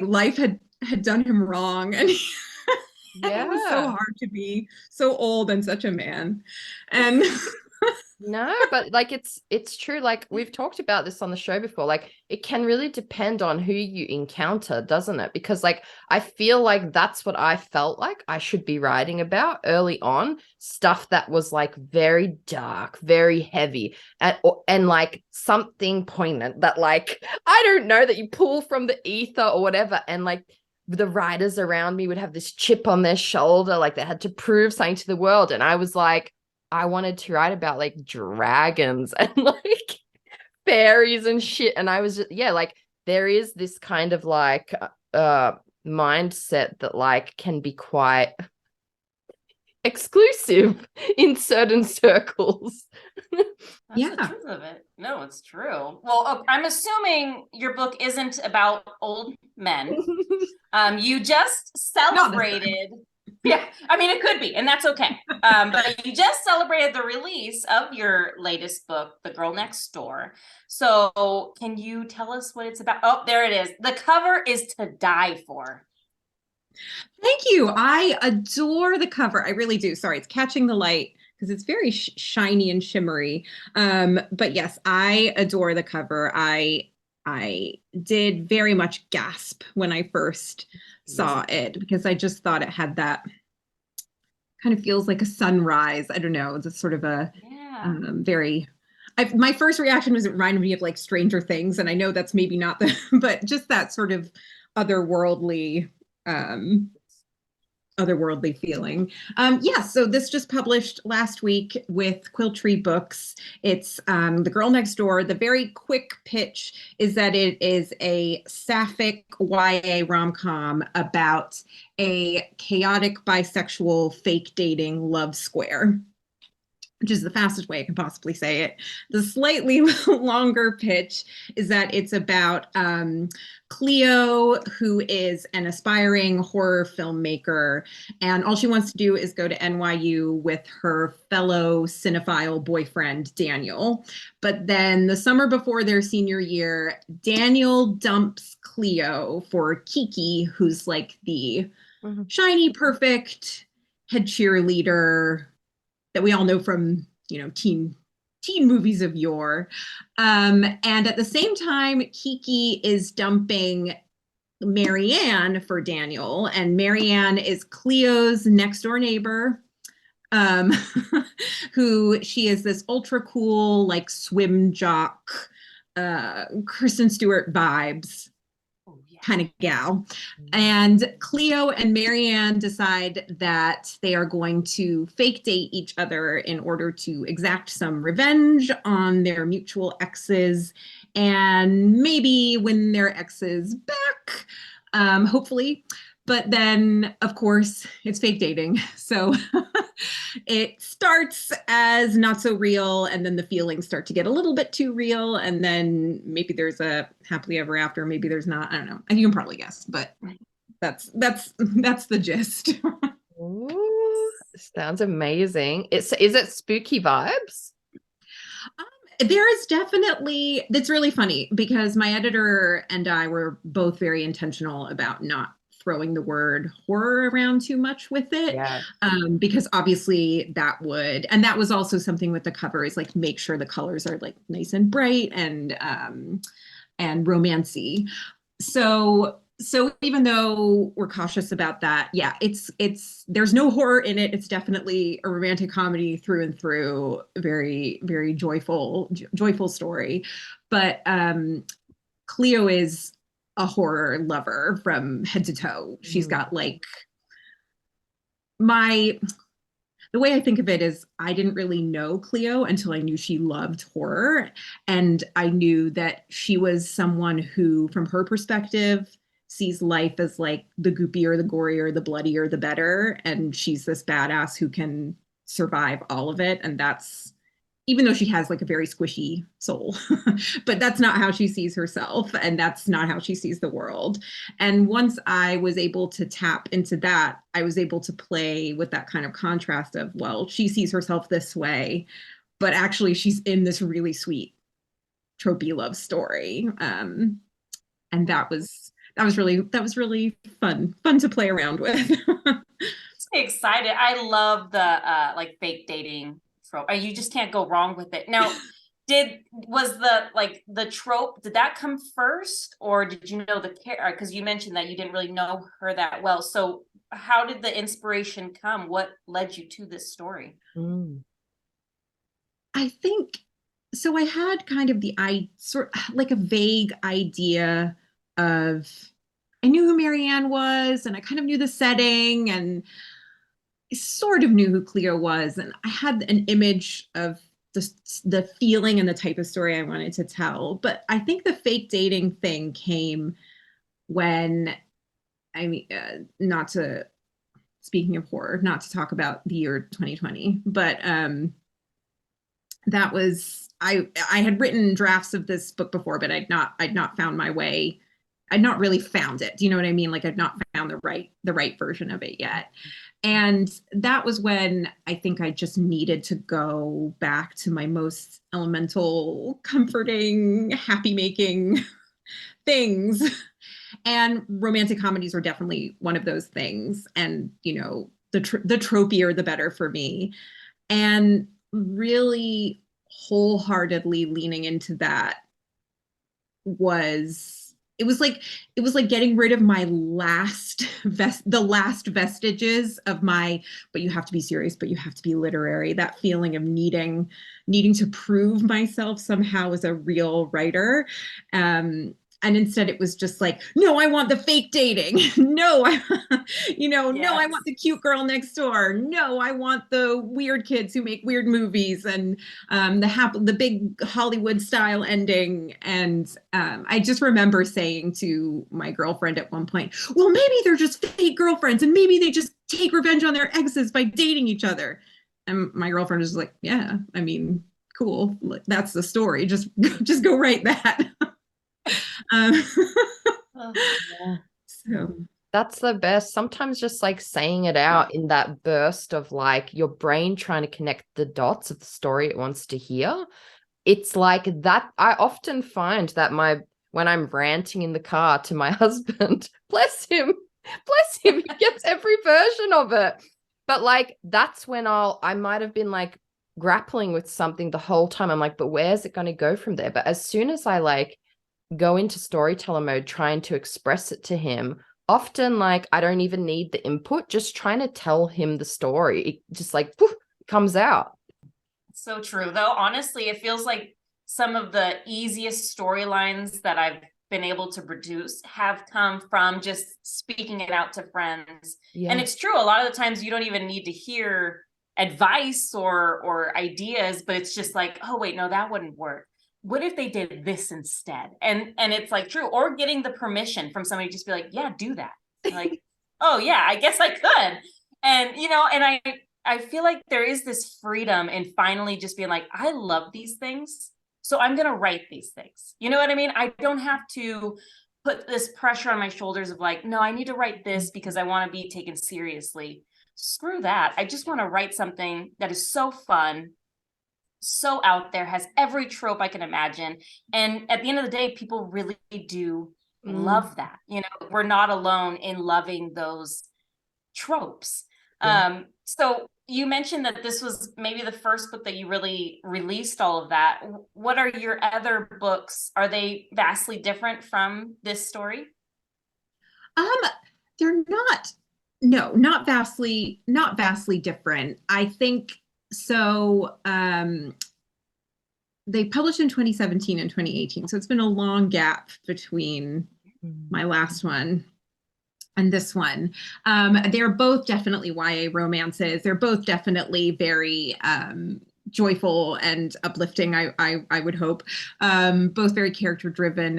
life had done him wrong, and it was so hard to be so old and such a man. And no, but like it's true. Like we've talked about this on the show before. Like it can really depend on who you encounter, doesn't it? Because like I feel like that's what I felt like I should be writing about early on, stuff that was like very dark, very heavy, and like something poignant that like I don't know, that you pull from the ether or whatever, and like the writers around me would have this chip on their shoulder, like they had to prove something to the world, and I was like, I wanted to write about like dragons and like fairies and shit. And I was just, like there is this kind of like mindset that like can be quite exclusive in certain circles. That's the truth of it. No, it's true. Well, I'm assuming your book isn't about old men. You just celebrated. Yeah, I mean, it could be, and that's okay. But you just celebrated the release of your latest book, The Girl Next Door. So can you tell us what it's about? Oh, there it is. The cover is to die for. Thank you. I adore the cover. I really do. Sorry, it's catching the light because it's very shiny and shimmery. But yes, I adore the cover. I did very much gasp when I first saw it because I just thought it had that kind of feels like a sunrise. I don't know. It's a sort of a very. My first reaction was it reminded me of like Stranger Things, and I know that's maybe not the, but just that sort of otherworldly feeling. So this just published last week with Quill Tree Books. It's The Girl Next Door. The very quick pitch is that it is a sapphic YA rom-com about a chaotic bisexual fake dating love square, which is the fastest way I can possibly say it. The slightly longer pitch is that it's about Cleo, who is an aspiring horror filmmaker, and all she wants to do is go to NYU with her fellow cinephile boyfriend, Daniel. But then the summer before their senior year, Daniel dumps Cleo for Kiki, who's like the shiny, perfect head cheerleader that we all know from, teen movies of yore. And at the same time, Kiki is dumping Marianne for Daniel, and Marianne is Cleo's next door neighbor, who she is this ultra cool, like swim jock, Kristen Stewart vibes kind of gal. And Cleo and Marianne decide that they are going to fake date each other in order to exact some revenge on their mutual exes and maybe win their exes back, hopefully. But then, of course, it's fake dating. So it starts as not so real, and then the feelings start to get a little bit too real, and then maybe there's a happily ever after, maybe there's not. I don't know. You can probably guess, but that's the gist. Ooh, sounds amazing. Is it spooky vibes? There is definitely, that's really funny because my editor and I were both very intentional about not throwing the word horror around too much with it. Yeah. Because obviously that would, and that was also something with the cover is like make sure the colors are like nice and bright and romancy. So even though we're cautious about that, yeah, it's there's no horror in it. It's definitely a romantic comedy through and through, very, very joyful story. But Cleo is a horror lover from head to toe. She's got like the way I think of it is I didn't really know Cleo until I knew she loved horror. And I knew that she was someone who, from her perspective, sees life as like the goopier, the gorier, the bloodier, the better. And she's this badass who can survive all of it. And that's, even though she has like a very squishy soul, but that's not how she sees herself. And that's not how she sees the world. And once I was able to tap into that, I was able to play with that kind of contrast of, well, she sees herself this way, but actually she's in this really sweet tropey love story. And that was really fun to play around with. Excited. I love the like fake dating trope. You just can't go wrong with it. Now, was the trope, did that come first, or did you know the character? Because you mentioned that you didn't really know her that well. So how did the inspiration come? What led you to this story? I think so. I had kind of like a vague idea of, I knew who Marianne was, and I kind of knew the setting, and sort of knew who Cleo was, and I had an image of the feeling and the type of story I wanted to tell. But I think the fake dating thing came when, I mean, speaking of horror, not to talk about the year 2020, but that was, I had written drafts of this book before, but I'd not found my way. I'd not really found it. Do you know what I mean? Like I'd not found the right version of it yet. And that was when I think I just needed to go back to my most elemental, comforting, happy making things. And romantic comedies were definitely one of those things. And, you know, the tropier, the better for me. And really wholeheartedly leaning into that was getting rid of my the last vestiges of my, but you have to be serious, but you have to be literary, that feeling of needing to prove myself somehow as a real writer. And instead it was just like, no, I want the fake dating. No, no, I want the cute girl next door. No, I want the weird kids who make weird movies, and the big Hollywood style ending. And I just remember saying to my girlfriend at one point, well, maybe they're just fake girlfriends and maybe they just take revenge on their exes by dating each other. And my girlfriend was like, yeah, I mean, cool. That's the story. Just go write that. So that's the best. Sometimes just like saying it out in that burst of like your brain trying to connect the dots of the story it wants to hear. It's like that. I often find that when I'm ranting in the car to my husband, bless him, he gets every version of it. But like, that's when I might have been like grappling with something the whole time. I'm like, but where's it going to go from there? But as soon as I like go into storyteller mode, trying to express it to him, often like I don't even need the input, just trying to tell him the story. It just like poof, comes out. So true, though. Honestly, it feels like some of the easiest storylines that I've been able to produce have come from just speaking it out to friends. Yeah. And it's true, a lot of the times you don't even need to hear advice or ideas, but it's just like, oh wait, no, that wouldn't work. What if they did this instead? And it's like true, or getting the permission from somebody to just be like, yeah, do that. Like, oh yeah, I guess I could. And, you know, and I feel like there is this freedom in finally just being like, I love these things, so I'm going to write these things. You know what I mean? I don't have to put this pressure on my shoulders of like, no, I need to write this because I want to be taken seriously. Screw that. I just want to write something that is so fun so out there, has every trope I can imagine. And at the end of the day, people really do love that. You know, we're not alone in loving those tropes. So you mentioned that this was maybe the first book that you really released all of that. What are your other books? Are they vastly different from this story? They're not, no, not vastly different. I think so. They published in 2017 and 2018. So it's been a long gap between my last one and this one. They're both definitely YA romances. They're both definitely very joyful and uplifting, I would hope. Both very character driven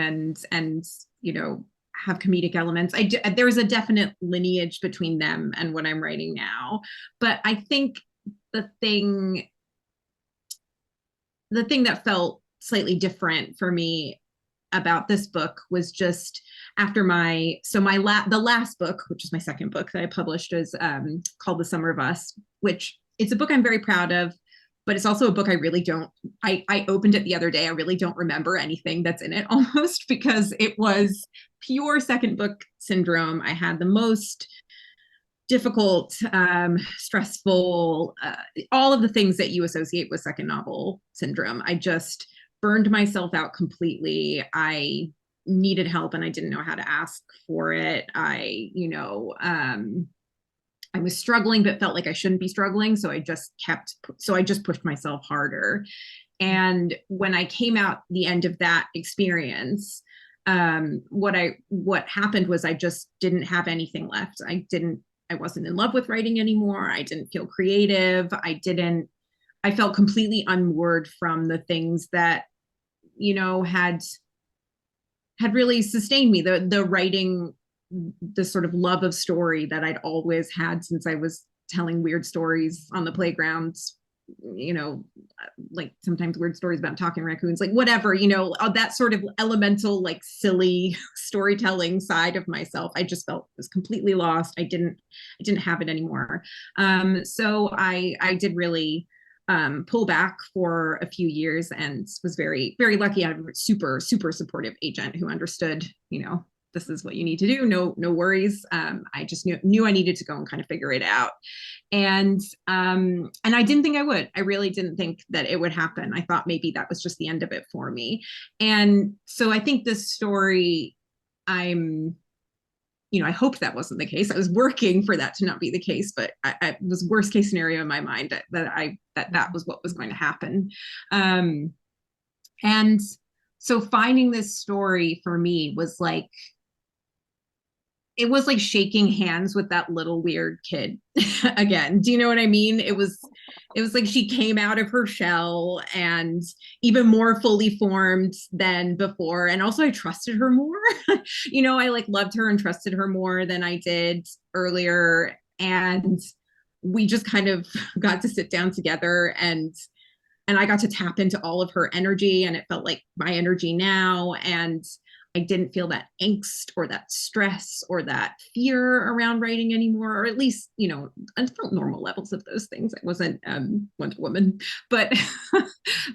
and you know, have comedic elements. There's a definite lineage between them and what I'm writing now. But I think the thing that felt slightly different for me about this book was just after the last book, which is my second book that I published, is called The Summer of Us, which it's a book I'm very proud of, but it's also a book I opened it the other day. I really don't remember anything that's in it almost, because it was pure second book syndrome. I had the most difficult, stressful, all of the things that you associate with second novel syndrome. I just burned myself out completely. I needed help and I didn't know how to ask for it. I was struggling, but felt like I shouldn't be struggling. So I just pushed myself harder. And when I came out the end of that experience, what happened was I just didn't have anything left. I wasn't in love with writing anymore. I didn't feel creative. I felt completely unmoored from the things that, you know, had really sustained me. The writing, the sort of love of story that I'd always had since I was telling weird stories on the playgrounds, you know, like sometimes weird stories about talking raccoons, like whatever, you know, that sort of elemental, like silly storytelling side of myself. I just felt was completely lost. I didn't have it anymore. So I did really pull back for a few years and was very, very lucky. I had a super, super supportive agent who understood, you know, this is what you need to do. No worries. I just knew I needed to go and kind of figure it out. And I didn't think I would. I really didn't think that it would happen. I thought maybe that was just the end of it for me. And so I think this story, I hoped that wasn't the case. I was working for that to not be the case, but I was worst case scenario in my mind that was what was going to happen. And so finding this story for me was like, it was like shaking hands with that little weird kid again. Do you know what I mean? It was like she came out of her shell and even more fully formed than before. And also I trusted her more. You know, I like loved her and trusted her more than I did earlier. And we just kind of got to sit down together and I got to tap into all of her energy, and it felt like my energy now. And I didn't feel that angst or that stress or that fear around writing anymore, or at least, you know, I felt normal levels of those things. I wasn't Wonder Woman, but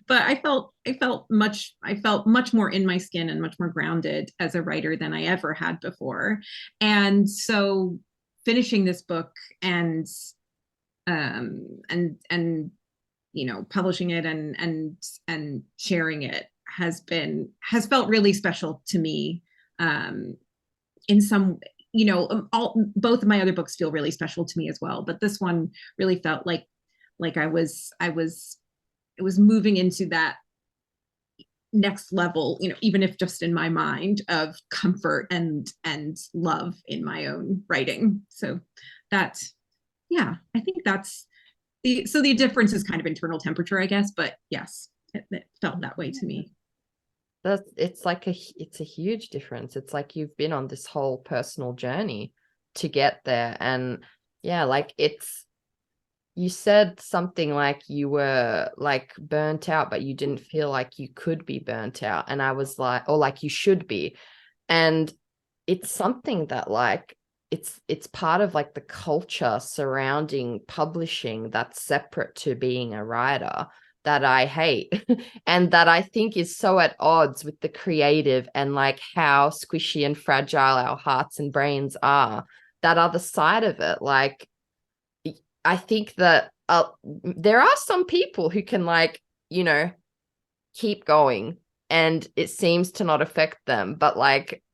but I felt much more in my skin and much more grounded as a writer than I ever had before. And so finishing this book and you know, publishing it and sharing it has felt really special to me. In some, you know, both of my other books feel really special to me as well, but this one really felt like I was moving into that next level, you know, even if just in my mind, of comfort and love in my own writing. So that, yeah, I think that's the difference is kind of internal temperature, I guess, but yes, it felt that way to me. It's a huge difference. It's like you've been on this whole personal journey to get there. And yeah, like you said something like you were like burnt out, but you didn't feel like you could be burnt out. And I was like, or like you should be. And it's something that like, it's part of like the culture surrounding publishing that's separate to being a writer. that I hate and that I think is so at odds with the creative and like how squishy and fragile our hearts and brains are. That other side of it, like, I think that there are some people who can, like, you know, keep going and it seems to not affect them. But like,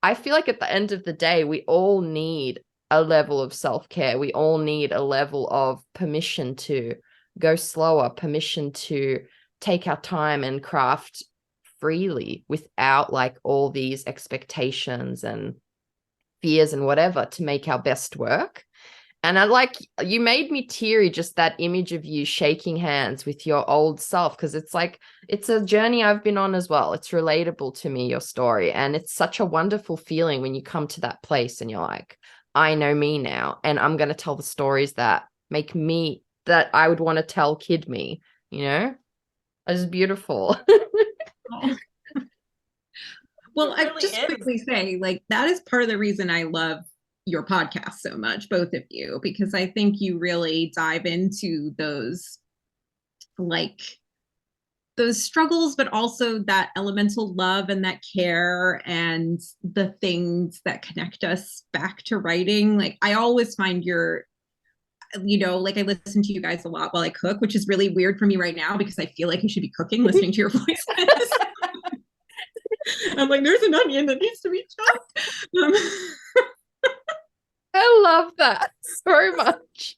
I feel like at the end of the day, we all need a level of self-care. We all need a level of permission to go slower, permission to take our time and craft freely without like all these expectations and fears and whatever to make our best work. And I like, you made me teary, just that image of you shaking hands with your old self, because it's like, it's a journey I've been on as well. It's relatable to me, your story. And it's such a wonderful feeling when you come to that place and you're like, I know me now, and I'm going to tell the stories that make me, that I would want to tell kid me, you know? It's beautiful. Well, I just quickly say, like, that is part of the reason I love your podcast so much, both of you, because I think you really dive into those, like, those struggles, but also that elemental love and that care and the things that connect us back to writing. Like, I always find your, you know, like, I listen to you guys a lot while I cook, which is really weird for me right now because I feel like I should be cooking, listening to your voices. I'm like, there's an onion that needs to be chopped. I love that so much.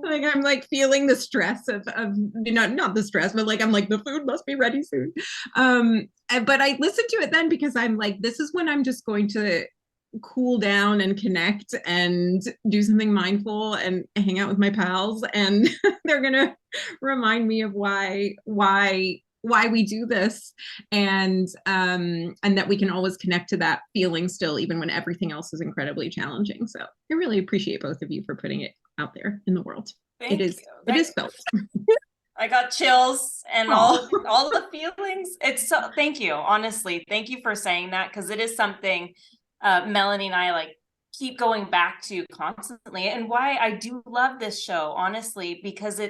Like, I'm like feeling the stress of you know, not the stress, but like, I'm like, the food must be ready soon. But I listen to it then because I'm like, this is when I'm just going to cool down and connect and do something mindful and hang out with my pals, and they're gonna remind me of why we do this, and that we can always connect to that feeling still, even when everything else is incredibly challenging. So I really appreciate both of you for putting it out there in the world. It is felt. I got chills and all the feelings. It's so, thank you. Honestly, thank you for saying that, because it is something Melanie and I like keep going back to constantly, and why I do love this show, honestly, because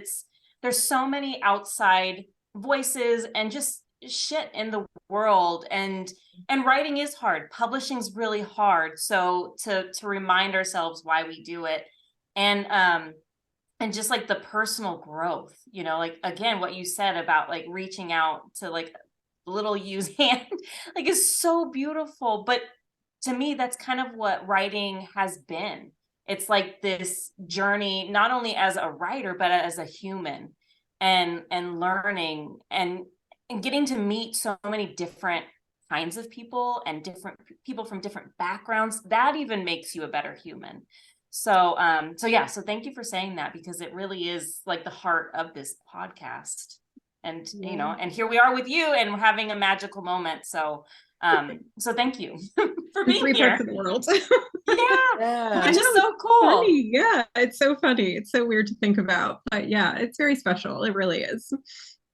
there's so many outside voices and just shit in the world, and writing is hard, publishing's really hard, so to remind ourselves why we do it, and just like the personal growth, you know, like, again, what you said about like reaching out to like little U's hand, like, is so beautiful. But to me, that's kind of what writing has been. It's like this journey, not only as a writer, but as a human, and learning and getting to meet so many different kinds of people and different people from different backgrounds. That even makes you a better human. So so thank you for saying that, because it really is like the heart of this podcast. And you know, and here we are with you, and we're having a magical moment. So thank you for being three here. parts of the world. Yeah, which is so cool. Funny. Yeah, it's so funny. It's so weird to think about, but yeah, it's very special. It really is.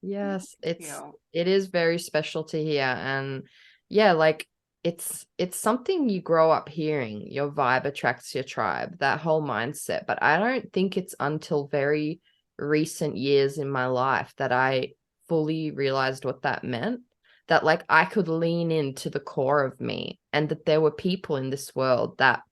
Yes, it is very special to hear. And yeah, like, it's something you grow up hearing. Your vibe attracts your tribe, that whole mindset. But I don't think it's until very recent years in my life that I fully realized what that meant, that like I could lean into the core of me, and that there were people in this world that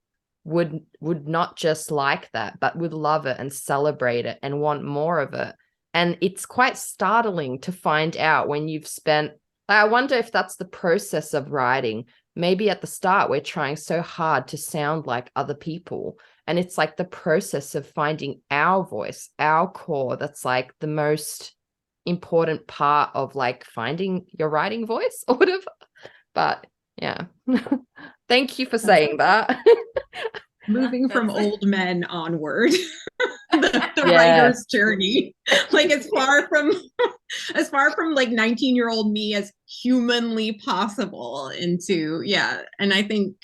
would not just like that, but would love it and celebrate it and want more of it. And it's quite startling to find out when you've spent, like, I wonder if that's the process of writing. Maybe at the start we're trying so hard to sound like other people, and it's like the process of finding our voice, our core, that's like the most important part of like finding your writing voice or whatever. But yeah. Thank you for saying that. Moving from old men onward, the writer's journey, like as far from like 19-year-old me as humanly possible into, and I think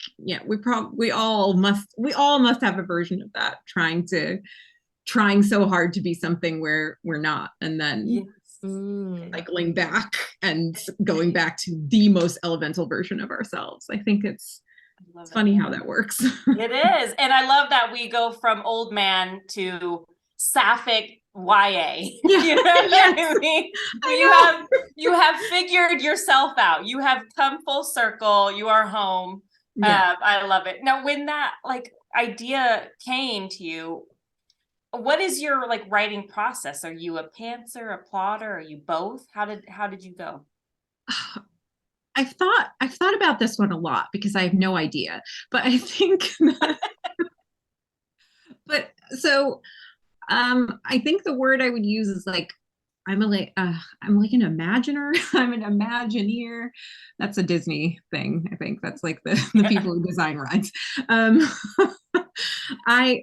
we all must have a version of that, trying so hard to be something where we're not, and then cycling back and going back to the most elemental version of ourselves. I think it's funny how that works. It is. And I love that we go from old man to sapphic YA. Yeah. You know what I mean? You have figured yourself out. You have come full circle. You are home. Yeah. I love it. Now, when that like idea came to you, what is your like writing process? Are you a pantser, a plotter? Are you both? How did you go? I've thought about this one a lot because I have no idea. But I think but so I think the word I would use is like I'm like an imaginer. I'm an imagineer. That's a Disney thing. I think that's like the people who design rides. Um, I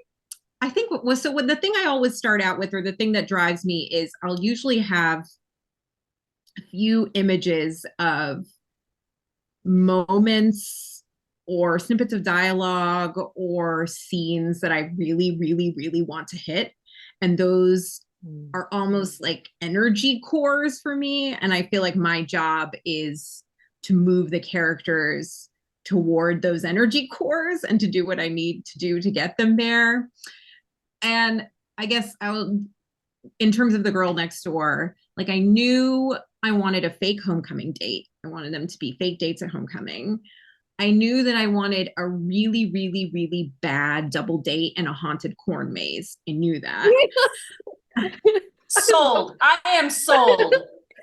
I think what was so what the thing I always start out with, or the thing that drives me, is I'll usually have a few images of moments or snippets of dialogue or scenes that I really, really, really want to hit. And those are almost like energy cores for me. And I feel like my job is to move the characters toward those energy cores and to do what I need to do to get them there. And I guess in terms of the girl next door, like I knew I wanted a fake homecoming date. I wanted them to be fake dates at homecoming. I knew that I wanted a really, really, really bad double date in a haunted corn maze. I knew that. Sold. I am sold.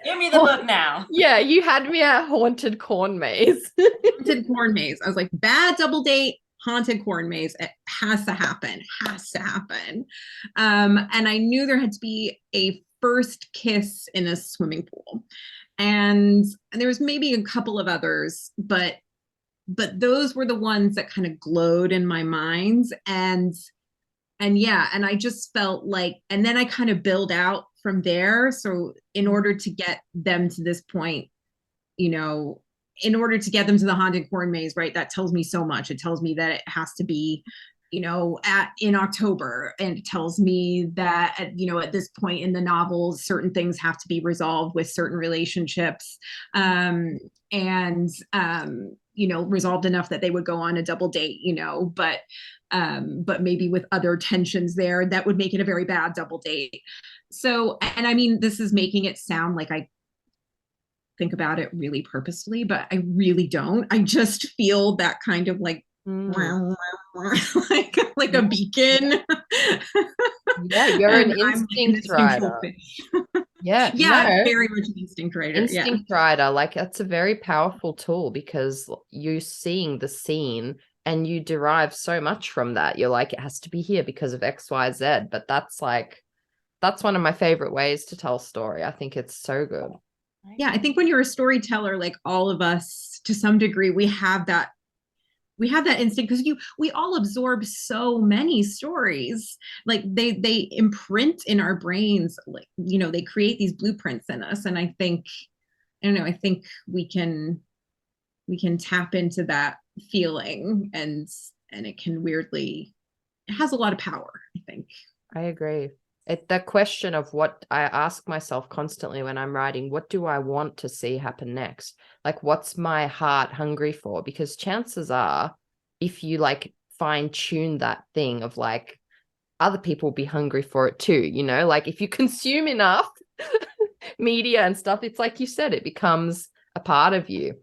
Give me the book now. Yeah, you had me at haunted corn maze. Haunted corn maze. I was like, bad double date, haunted corn maze. It has to happen. Has to happen. And I knew there had to be a first kiss in a swimming pool. And there was maybe a couple of others, but those were the ones that kind of glowed in my mind. And yeah, and I just felt like, and then I kind of build out from there. So in order to get them to this point, you know, in order to get them to the haunted corn maze, right, that tells me so much. It tells me that it has to be, you know, in October, and it tells me that at this point in the novel, certain things have to be resolved with certain relationships, resolved enough that they would go on a double date, but maybe with other tensions there that would make it a very bad double date. So, and I mean, this is making it sound like I think about it really purposefully, but I really don't. I just feel that kind of like like a beacon. Yeah, you're an instinct writer. Yeah, no. Very much an instinct writer. Instinct writer, like that's a very powerful tool because you're seeing the scene and you derive so much from that. You're like, it has to be here because of X, Y, Z. But that's one of my favorite ways to tell a story. I think it's so good. Yeah, I think when you're a storyteller, like all of us, to some degree, we have that instinct, because we all absorb so many stories. Like they imprint in our brains, like, they create these blueprints in us. And I think we can tap into that feeling, and it has a lot of power, I think. I agree. The question of what I ask myself constantly when I'm writing, what do I want to see happen next? Like, what's my heart hungry for? Because chances are, if you like fine tune that thing of like, other people will be hungry for it too, like if you consume enough media and stuff, it's like you said, it becomes a part of you.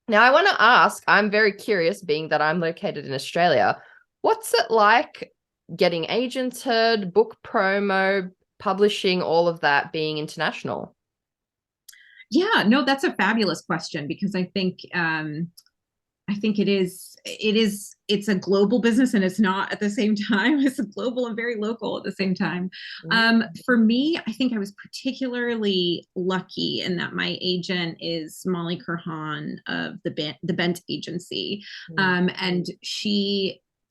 Now, I want to ask, I'm very curious, being that I'm located in Australia, what's it like getting agents heard, book promo, publishing, all of that being international? Yeah, no, that's a fabulous question, because I think it's a global business, and it's not at the same time. It's a global and very local at the same time. For me, I think I was particularly lucky in that my agent is Molly Kurhan of the Bent Agency. And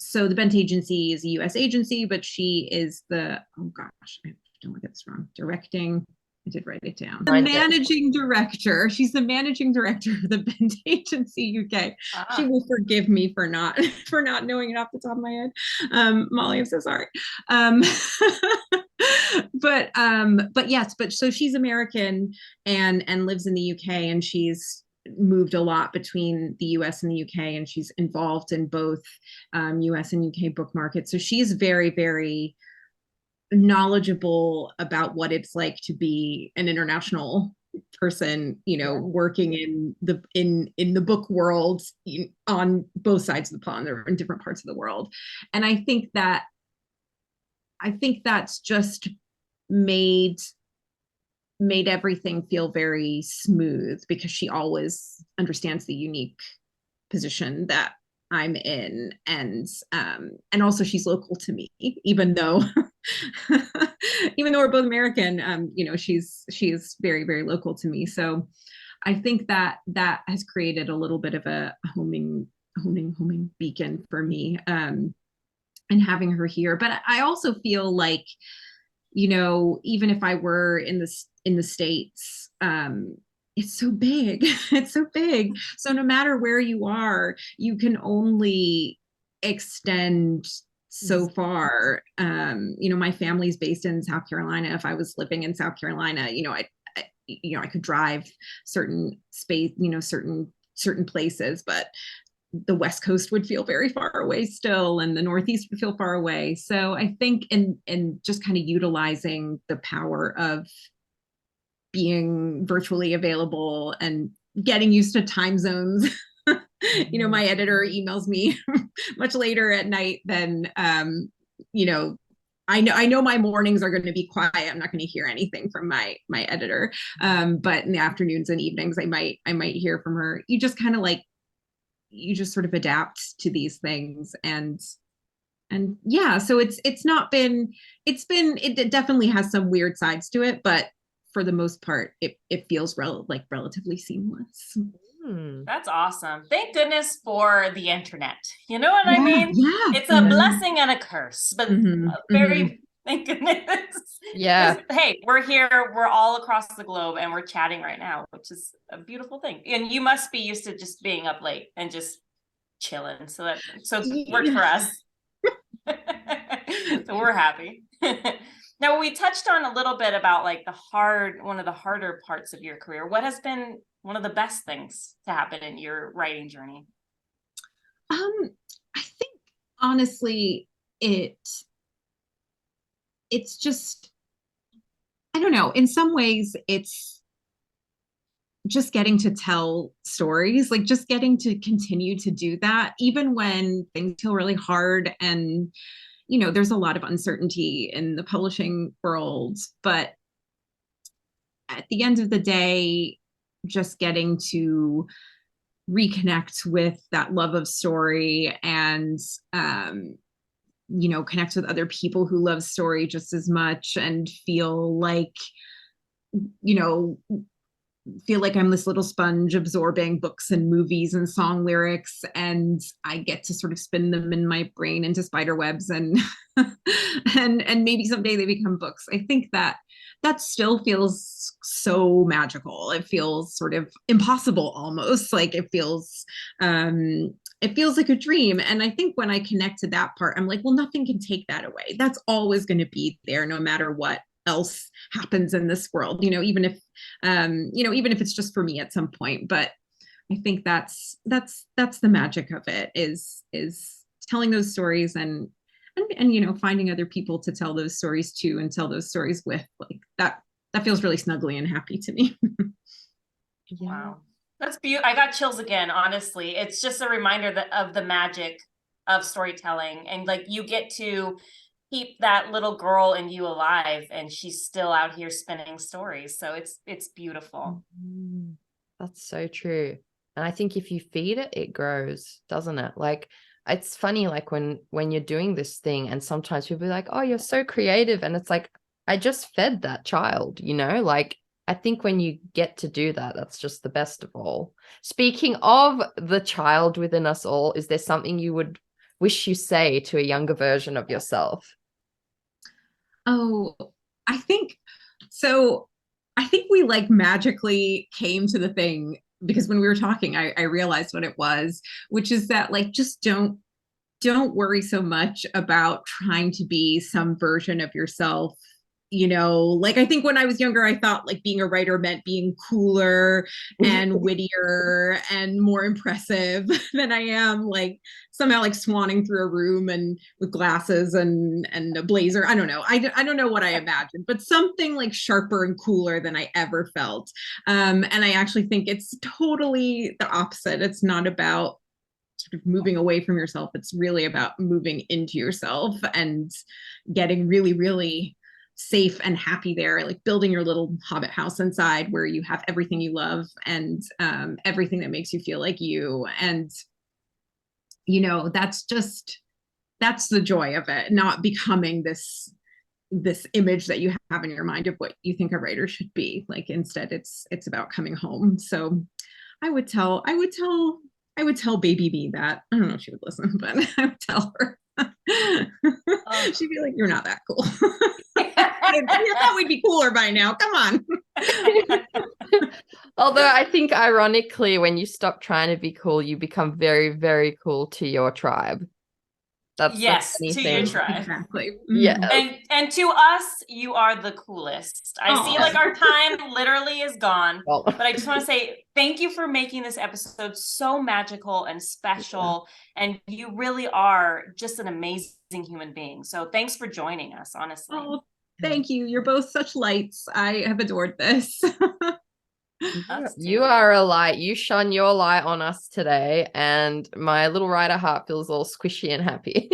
so the Bent Agency is a US agency, but she is I don't want to get this wrong, directing. I did write it down. The managing director. She's the managing director of the Bent Agency UK. She will forgive me for not knowing it off the top of my head. Molly, I'm so sorry. But yes, so she's American and lives in the UK, and she's moved a lot between the US and the UK, and she's involved in both US and UK book markets. So she's very, very knowledgeable about what it's like to be an international person, you know, working in the book world on both sides of the pond or in different parts of the world. And I think that's just made everything feel very smooth, because she always understands the unique position that I'm in, and also she's local to me, even though we're both American. You know, she's very, very local to me. So I think that has created a little bit of a homing beacon for me, and having her here. But I also feel like, you know, even if I were in the States, it's so big. It's so big. So no matter where you are, you can only extend so far. You know, my family's based in South Carolina. If I was living in South Carolina, you know, I could drive certain space, you know, certain places, but the West Coast would feel very far away still, and the Northeast would feel far away. So I think in just kind of utilizing the power of being virtually available and getting used to time zones. You know, my editor emails me much later at night than, you know, I know my mornings are going to be quiet. I'm not going to hear anything from my editor. But in the afternoons and evenings, I might hear from her. You just kind of like, you just sort of adapt to these things. And yeah, so it definitely has some weird sides to it, but for the most part, it feels relatively seamless. That's awesome. Thank goodness for the internet. You know what I mean? Yeah. It's a blessing and a curse, but thank goodness. Yeah. Hey, we're here. We're all across the globe and we're chatting right now, which is a beautiful thing. And you must be used to just being up late and just chilling. So it worked for us. So we're happy. Now, we touched on a little bit about like one of the harder parts of your career. What has been one of the best things to happen in your writing journey? I think honestly, it's just, I don't know, in some ways it's just getting to tell stories, like just getting to continue to do that, even when things feel really hard. And, you know, there's a lot of uncertainty in the publishing world, but at the end of the day, just getting to reconnect with that love of story, and you know, connect with other people who love story just as much, and feel like, you know, I'm this little sponge absorbing books and movies and song lyrics, and I get to sort of spin them in my brain into spider webs, and and maybe someday they become books. I think that still feels so magical. It feels sort of impossible, almost like it feels like a dream. And I think when I connect to that part, I'm like, well, nothing can take that away. That's always going to be there, no matter what else happens in this world, you know, even if it's just for me at some point. But I think that's the magic of it, is telling those stories, and you know, finding other people to tell those stories to, and tell those stories with. Like that feels really snuggly and happy to me. Wow, that's beautiful. I got chills again. Honestly, it's just a reminder of the magic of storytelling, and like you get to keep that little girl in you alive, and she's still out here spinning stories. So it's beautiful. That's so true. And I think if you feed it, it grows, doesn't it? Like, it's funny, like when you're doing this thing, and sometimes people be like, oh, you're so creative. And it's like, I just fed that child, you know, like, I think when you get to do that, that's just the best of all. Speaking of the child within us all, is there something you would wish you say to a younger version of yourself? Oh, I think so. I think we like magically came to the thing, because when we were talking, I realized what it was, which is that, like, just don't worry so much about trying to be some version of yourself you know, like I think when I was younger, I thought like being a writer meant being cooler and wittier and more impressive than I am, like somehow like swanning through a room and with glasses and a blazer. I don't know. I don't know what I imagined, but something like sharper and cooler than I ever felt. And I actually think it's totally the opposite. It's not about sort of moving away from yourself. It's really about moving into yourself and getting really, really safe and happy there, like building your little hobbit house inside where you have everything you love and everything that makes you feel like you. And, you know, that's the joy of it, not becoming this image that you have in your mind of what you think a writer should be. Like instead it's about coming home. So I would tell baby me that. I don't know if she would listen, but I would tell her. She'd be like, you're not that cool. You thought we'd be cooler by now. Come on. Although I think ironically, when you stop trying to be cool, you become very, very cool to your tribe. That's yes, to your tribe. Exactly. Yeah. And to us, you are the coolest. I see like our time literally is gone. But I just want to say thank you for making this episode so magical and special. Yeah. And you really are just an amazing human being. So thanks for joining us, honestly. Oh, thank you. You're both such lights. I have adored this. You are a light. You shone your light on us today, and my little writer heart feels all squishy and happy.